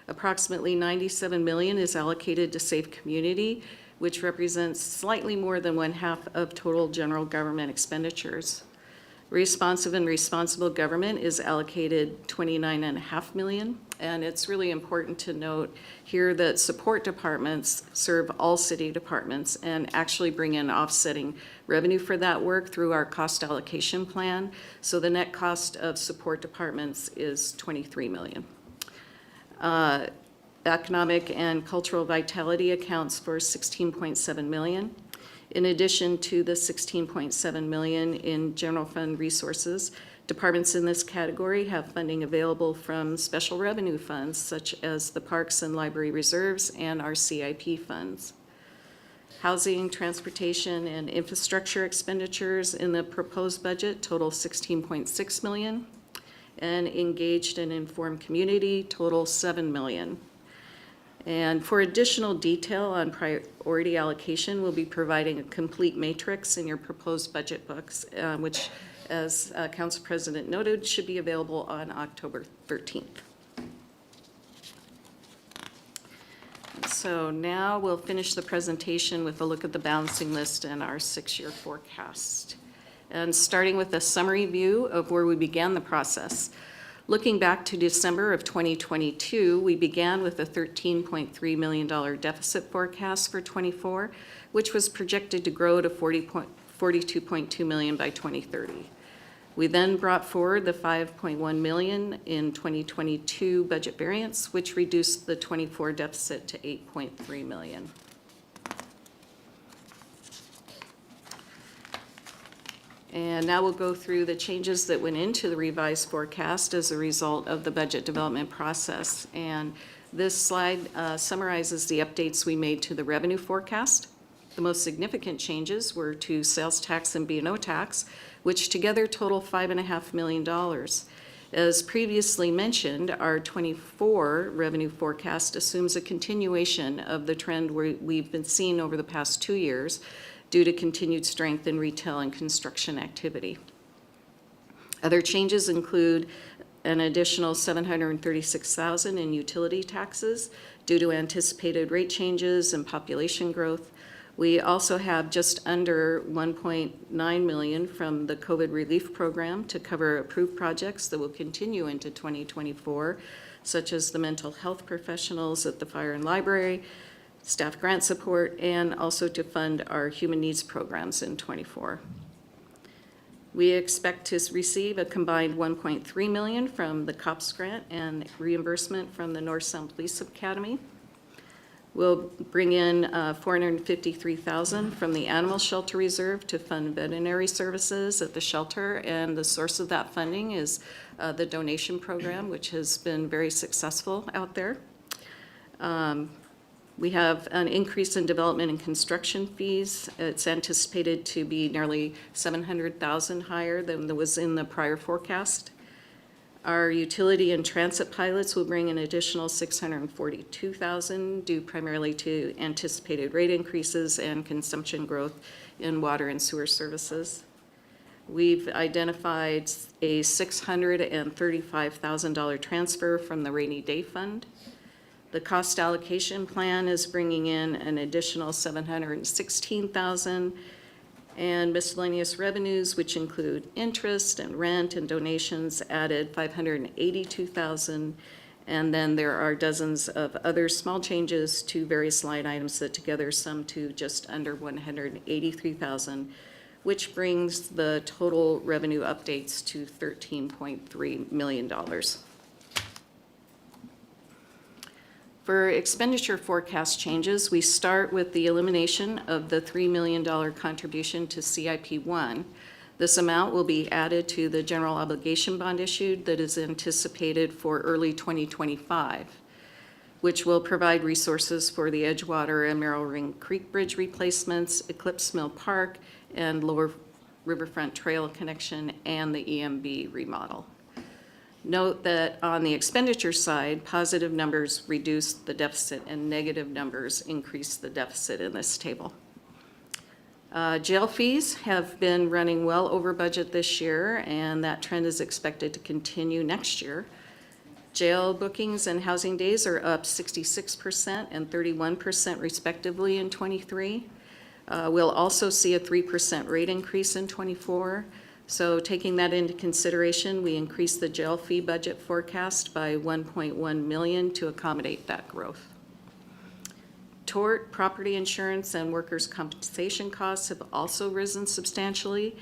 Approximately $97 million is allocated to Safe Community, which represents slightly more than 1/2 of total general government expenditures. Responsive and responsible government is allocated $29.5 million, and it's really important to note here that support departments serve all city departments and actually bring in offsetting revenue for that work through our cost allocation plan. So the net cost of support departments is $23 million. Economic and cultural vitality accounts for $16.7 million. In addition to the $16.7 million in general fund resources, departments in this category have funding available from special revenue funds such as the Parks and Library Reserves and our CIP funds. Housing, transportation, and infrastructure expenditures in the proposed budget total $16.6 million, and engaged and informed community total $7 million. And for additional detail on priority allocation, we'll be providing a complete matrix in your proposed budget books, which, as Council President noted, should be available on October 13th. So now we'll finish the presentation with a look at the balancing list and our 6-year forecast. And starting with a summary view of where we began the process. Looking back to December of 2022, we began with a $13.3 million deficit forecast for '24, which was projected to grow to $42.2 million by 2030. We then brought forward the $5.1 million in 2022 budget variance, which reduced the '24 deficit to $8.3 million. And now we'll go through the changes that went into the revised forecast as a result of the budget development process. And this slide summarizes the updates we made to the revenue forecast. The most significant changes were to sales tax and B&O tax, which together total $5.5 million. As previously mentioned, our '24 revenue forecast assumes a continuation of the trend we've been seeing over the past 2 years, due to continued strength in retail and construction activity. Other changes include an additional $736,000 in utility taxes due to anticipated rate changes and population growth. We also have just under $1.9 million from the COVID relief program to cover approved projects that will continue into 2024, such as the mental health professionals at the fire and library, staff grant support, and also to fund our human needs programs in '24. We expect to receive a combined $1.3 million from the COPS grant and reimbursement from the North Sound Police Academy. We'll bring in $453,000 from the Animal Shelter Reserve to fund veterinary services at the shelter, and the source of that funding is the donation program, which has been very successful out there. We have an increase in development and construction fees. It's anticipated to be nearly $700,000 higher than was in the prior forecast. Our utility and transit pilots will bring an additional $642,000 due primarily to anticipated rate increases and consumption growth in water and sewer services. We've identified a $635,000 transfer from the rainy day fund. The cost allocation plan is bringing in an additional $716,000, and miscellaneous revenues, which include interest and rent and donations, added $582,000. And then there are dozens of other small changes to various line items that together sum to just under $183,000, which brings the total revenue updates to $13.3 million. For expenditure forecast changes, we start with the elimination of the $3 million contribution to CIP1. This amount will be added to the general obligation bond issued that is anticipated for early 2025, which will provide resources for the Edgewater and Merrill Ring Creek Bridge replacements, Eclipse Mill Park, and Lower Riverfront Trail connection, and the EMB remodel. Note that on the expenditure side, positive numbers reduce the deficit and negative numbers increase the deficit in this table. Jail fees have been running well over budget this year, and that trend is expected to continue next year. Jail bookings and housing days are up 66% and 31% respectively in '23. We'll also see a 3% rate increase in '24. So taking that into consideration, we increased the jail fee budget forecast by $1.1 million to accommodate that growth. Tort, property insurance, and workers' compensation costs have also risen substantially.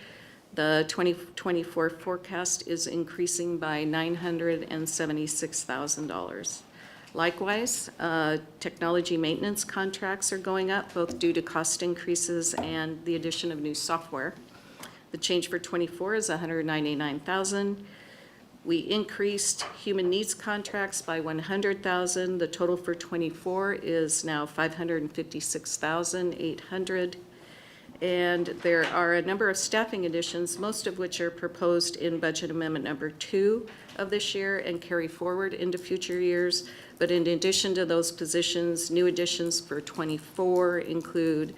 The 2024 forecast is increasing by $976,000. Likewise, technology maintenance contracts are going up, both due to cost increases and the addition of new software. The change for '24 is $199,000. We increased human needs contracts by $100,000. The total for '24 is now $556,800. And there are a number of staffing additions, most of which are proposed in Budget Amendment Number 2 of this year and carry forward into future years. But in addition to those positions, new additions for '24 include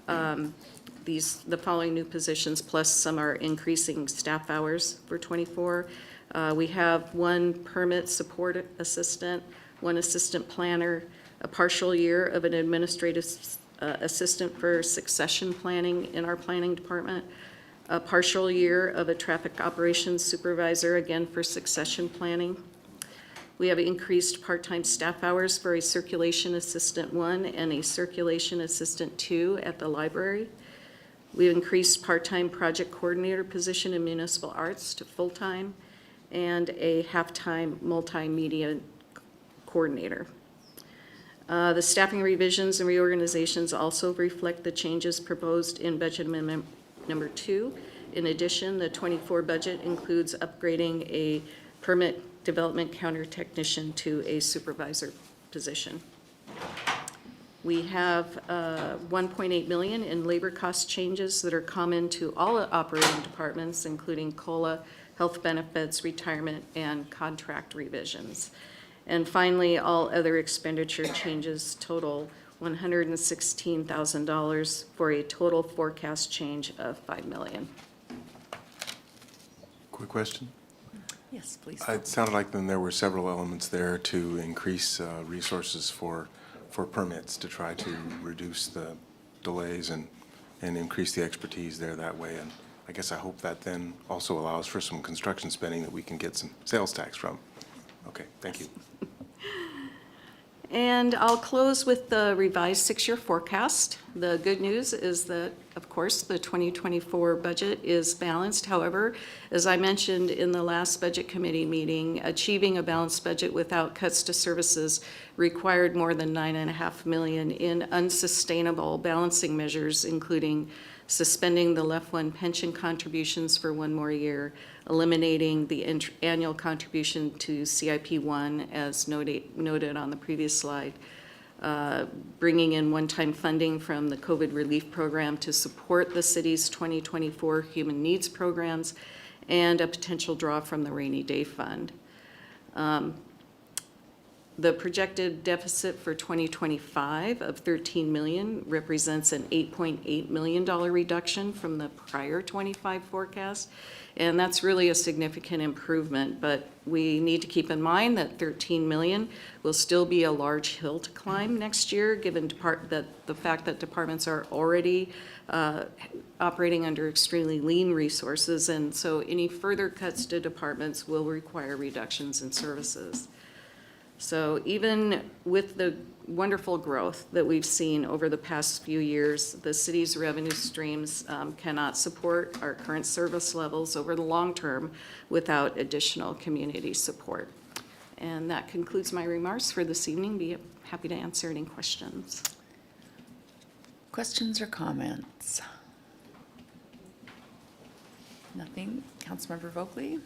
the following new positions, plus some are increasing staff hours for '24. We have one permit support assistant, one assistant planner, a partial year of an administrative assistant for succession planning in our planning department, a partial year of a traffic operations supervisor, again for succession planning. We have increased part-time staff hours for a circulation assistant 1 and a circulation assistant 2 at the library. We've increased part-time project coordinator position in municipal arts to full-time and a half-time multimedia coordinator. The staffing revisions and reorganizations also reflect the changes proposed in Budget Amendment Number 2. In addition, the '24 budget includes upgrading a permit development counter technician to a supervisor position. We have $1.8 million in labor cost changes that are common to all operating departments, including COLA, health benefits, retirement, and contract revisions. And finally, all other expenditure changes total $116,000 for a total forecast change of $5 million. Quick question. Yes, please. It sounded like then there were several elements there to increase resources for permits to try to reduce the delays and increase the expertise there that way. And I guess I hope that then also allows for some construction spending that we can get some sales tax from. Okay, thank you. And I'll close with the revised 6-year forecast. The good news is that, of course, the 2024 budget is balanced. However, as I mentioned in the last Budget Committee meeting, achieving a balanced budget without cuts to services required more than $9.5 million in unsustainable balancing measures, including suspending the Left One pension contributions for 1 more year, eliminating the annual contribution to CIP1 as noted on the previous slide, bringing in one-time funding from the COVID relief program to support the city's 2024 human needs programs, and a potential draw from the rainy day fund. The projected deficit for 2025 of $13 million represents an $8.8 million reduction from the prior 25 forecast. And that's really a significant improvement, but we need to keep in mind that $13 million will still be a large hill to climb next year, given the fact that departments are already operating under extremely lean resources. And so any further cuts to departments will require reductions in services. So even with the wonderful growth that we've seen over the past few years, the city's revenue streams cannot support our current service levels over the long term without additional community support. And that concludes my remarks for this evening. Be happy to answer any questions. Questions or comments? Nothing. Councilmember Vogely?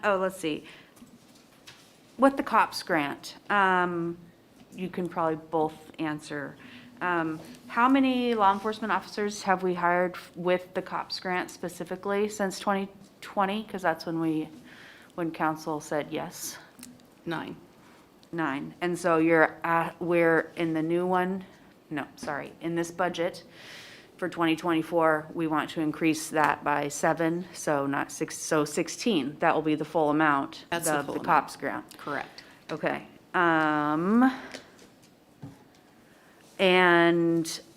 Let's see. With the COPS grant, you can probably both answer. How many law enforcement officers have we hired with the COPS grant specifically since 2020? Because that's when council said yes. 9. 9. And so we're in the new one, in this budget for 2024, we want to increase that by 7, so not 6, so 16. That will be the full amount That's of the the full COPS grant. Correct. Okay. And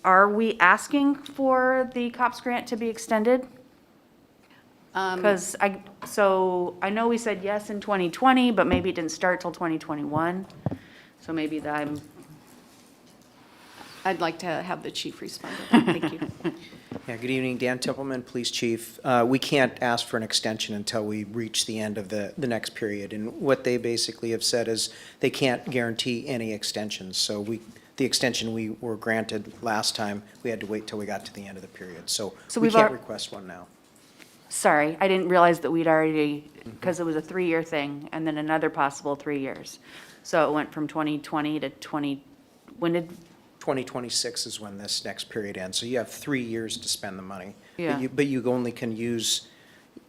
are we asking for the COPS grant to be extended? Because I know we said yes in 2020, but maybe it didn't start till 2021. So maybe I'd like to have the chief respond to that. Thank you. Yeah, good evening, Dan Tippelman, Police Chief. We can't ask for an extension until we reach the end of the next period. And what they basically have said is they can't guarantee any extensions. So the extension we were granted last time, we had to wait till we got to the end of the period. So we can't request one now. sorry, I didn't realize that we'd already, because it was a 3-year thing, and then another possible 3 years. So it went from 2020 to 20, when did, 2026 is when this next period ends, so you have 3 years to spend the money. Yeah. But you only can use,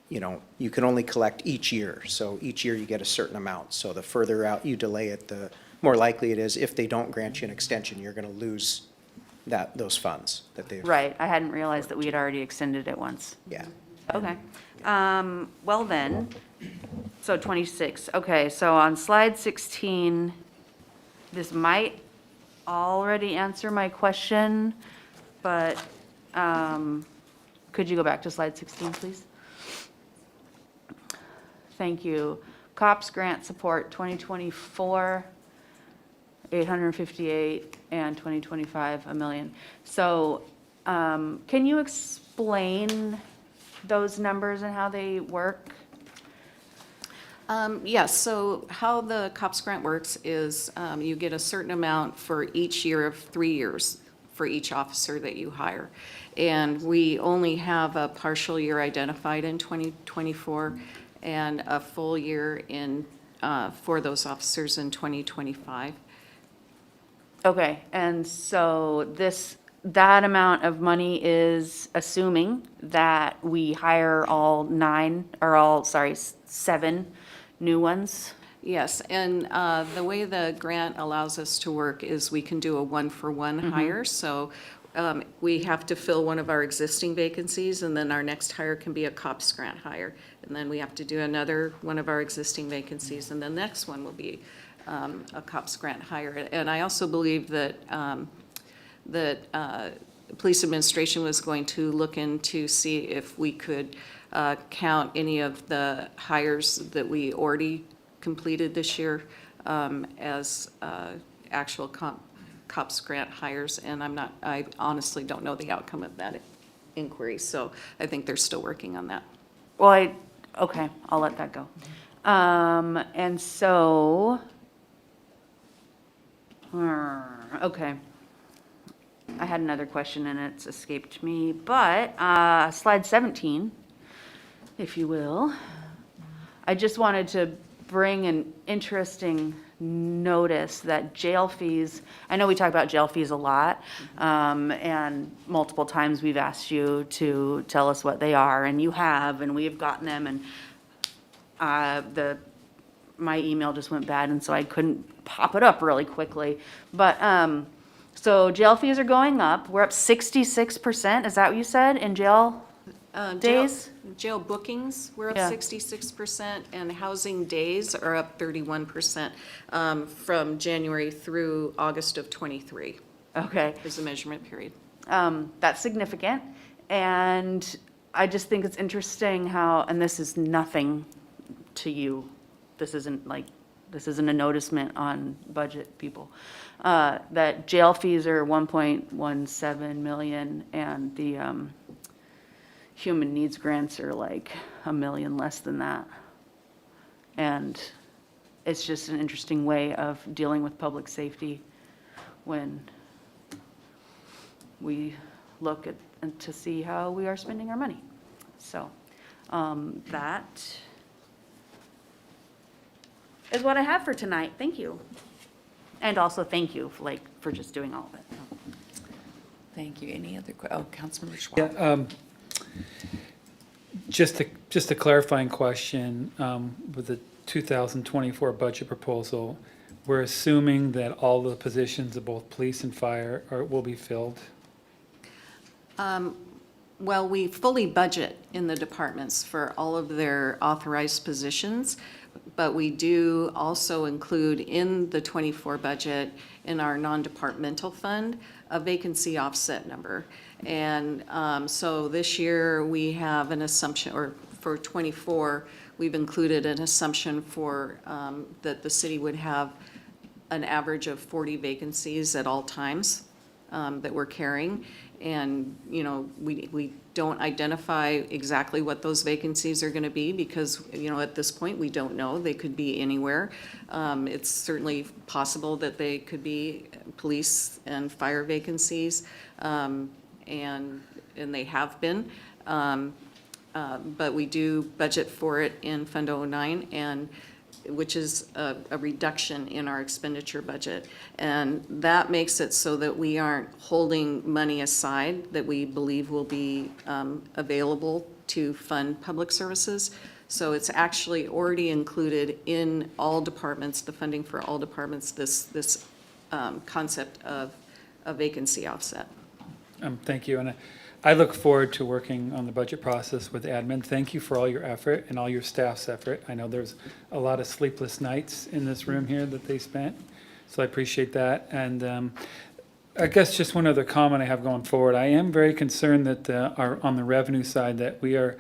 you can only collect each year, so each year you get a certain amount. So the further out you delay it, the more likely it is, if they don't grant you an extension, you're gonna lose those funds that they've. right, I hadn't realized that we had already extended it once. Yeah. Okay. Well then, so 26, okay, so on slide 16, this might already answer my question, but, could you go back to slide 16, please? Thank you. COPS grant support, 2024, 858, and 2025, $1 million. So, can you explain those numbers and how they work? Yes, so how the COPS grant works is you get a certain amount for each year of 3 years for each officer that you hire. And we only have a partial year identified in 2024 and a full year for those officers in 2025. Okay, and so that amount of money is assuming that we hire all 7 new ones? Yes, and the way the grant allows us to work is we can do a one-for-one hire. So we have to fill one of our existing vacancies, and then our next hire can be a COPS grant hire. And then we have to do another one of our existing vacancies, and the next one will be a COPS grant hire. And I also believe that the police administration was going to look into see if we could count any of the hires that we already completed this year as actual COPS grant hires, and I honestly don't know the outcome of that inquiry, so I think they're still working on that. Well, okay, I'll let that go. And so, okay. I had another question and it's escaped me, but slide 17, if you will. I just wanted to bring an interesting notice that jail fees, I know we talk about jail fees a lot, and multiple times we've asked you to tell us what they are, and you have, and we have gotten them, and my email just went bad, and so I couldn't pop it up really quickly. But, so jail fees are going up. We're up 66%, is that what you said, in jail days? Jail bookings, we're up Yeah. 66%, and housing days are up 31% from January through August of '23. Okay. Is the measurement period. That's significant, and I just think it's interesting how, and this is nothing to you, this isn't a noticement on budget people, that jail fees are 1.17 million, and the human needs grants are like $1 million less than that. And it's just an interesting way of dealing with public safety when we look at, and to see how we are spending our money. So, that is what I have for tonight. Thank you. And also thank you for just doing all of it. Thank you. Any other, Councilmember Schwab? Yeah, just a clarifying question, with the 2024 budget proposal, we're assuming that all the positions of both police and fire will be filled? Well, we fully budget in the departments for all of their authorized positions, but we do also include in the '24 budget, in our non-departmental fund, a vacancy offset number. And so this year, we have an assumption, or for '24, we've included an assumption for, that the city would have an average of 40 vacancies at all times that we're carrying. And, we don't identify exactly what those vacancies are going to be because, at this point, we don't know. They could be anywhere. It's certainly possible that they could be police and fire vacancies, and they have been. but we do budget for it in Fund 09, and which is a reduction in our expenditure budget. And that makes it so that we aren't holding money aside that we believe will be available to fund public services. So it's actually already included in all departments, the funding for all departments, this concept of a vacancy offset. Thank you, and I look forward to working on the budget process with admin. Thank you for all your effort and all your staff's effort. I know there's a lot of sleepless nights in this room here that they spent, so I appreciate that. And I guess just one other comment I have going forward. I am very concerned that on the revenue side, that we are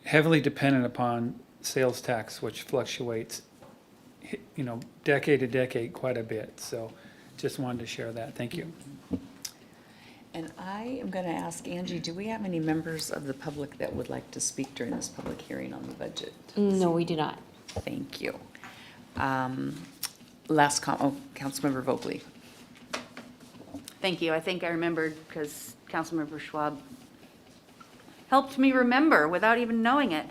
heavily dependent upon sales tax, which fluctuates, decade to decade quite a bit. So just wanted to share that. Thank you. And I am going to ask Angie, do we have any members of the public that would like to speak during this public hearing on the budget? No, we do not. Thank you. Councilmember Vogely. Thank you. I think I remembered because Councilmember Schwab helped me remember without even knowing it.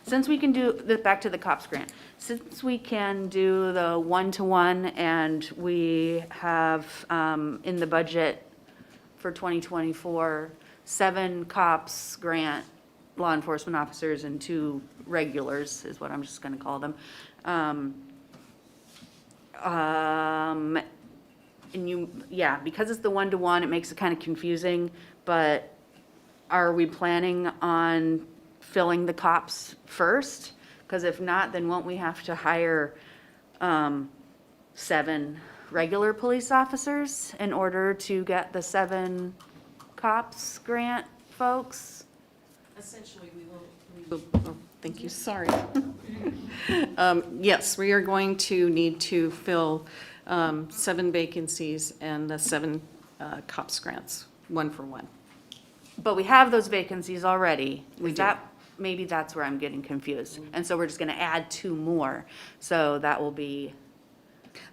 Since we can do, back to the COPS grant, since we can do the one-to-one and we have in the budget for 2024, 7 COPS grant law enforcement officers and 2 regulars is what I'm just going to call them. Because it's the one-to-one, it makes it kind of confusing, but are we planning on filling the COPS first? Because if not, then won't we have to hire 7 regular police officers in order to get the 7 COPS grant folks? Essentially, we will, thank you, sorry. Yes, we are going to need to fill 7 vacancies and the 7 COPS grants, 1 for 1. But we have those vacancies already. We Is do. that, maybe that's where I'm getting confused. And so we're just gonna add 2 more. So that will be,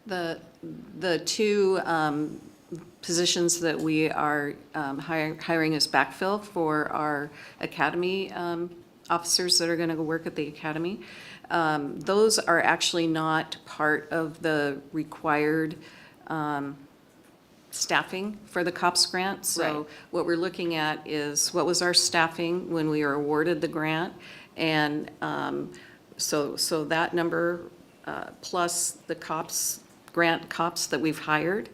The 2 positions that we are hiring as backfill for our academy officers that are going to go work at the academy, those are actually not part of the required staffing for the COPS grant. So Right. what we're looking at is what was our staffing when we were awarded the grant, and so that number plus the COPS grant COPS that we've hired,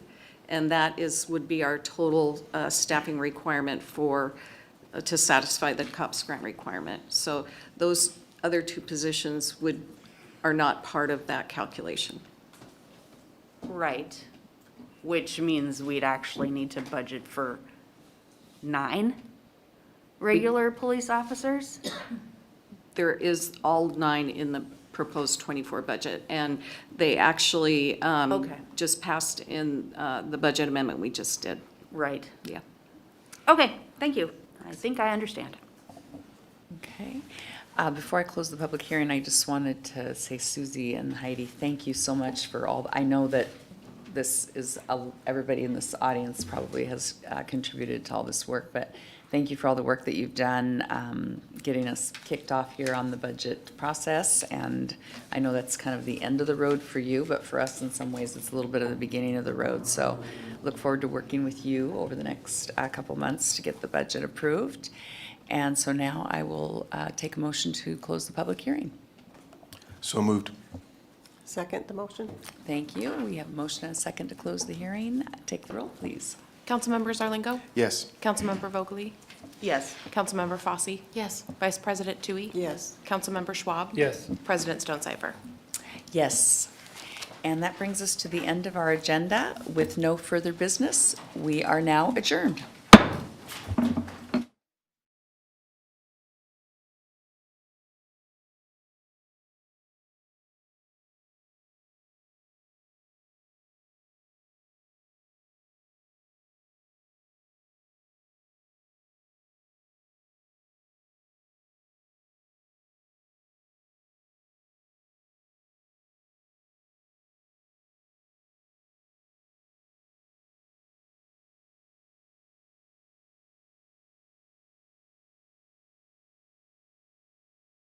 and that would be our total staffing requirement for to satisfy the COPS grant requirement. So those other 2 positions are not part of that calculation. right, which means we'd actually need to budget for 9 regular police officers? There is all 9 in the proposed 24 budget, and they actually Okay. just passed in the budget amendment we just did. Right. Yeah. Okay, thank you. I think I understand. Okay. Before I close the public hearing, I just wanted to say, Susie and Heidi, thank you so much for all, I know that this is, everybody in this audience probably has contributed to all this work, but thank you for all the work that you've done, getting us kicked off here on the budget process. And I know that's kind of the end of the road for you, but for us, in some ways, it's a little bit of the beginning of the road. So look forward to working with you over the next couple months to get the budget approved. And so now I will take a motion to close the public hearing. So moved. Second the motion? Thank you. We have a motion and a second to close the hearing. Take the roll, please. Councilmember Zarlingo? Yes. Councilmember Vogely? Yes. Councilmember Fosse? Yes. Vice President Tui? Yes. Councilmember Schwab? Yes. President Stonecipher? Yes. And that brings us to the end of our agenda. With no further business, we are now adjourned.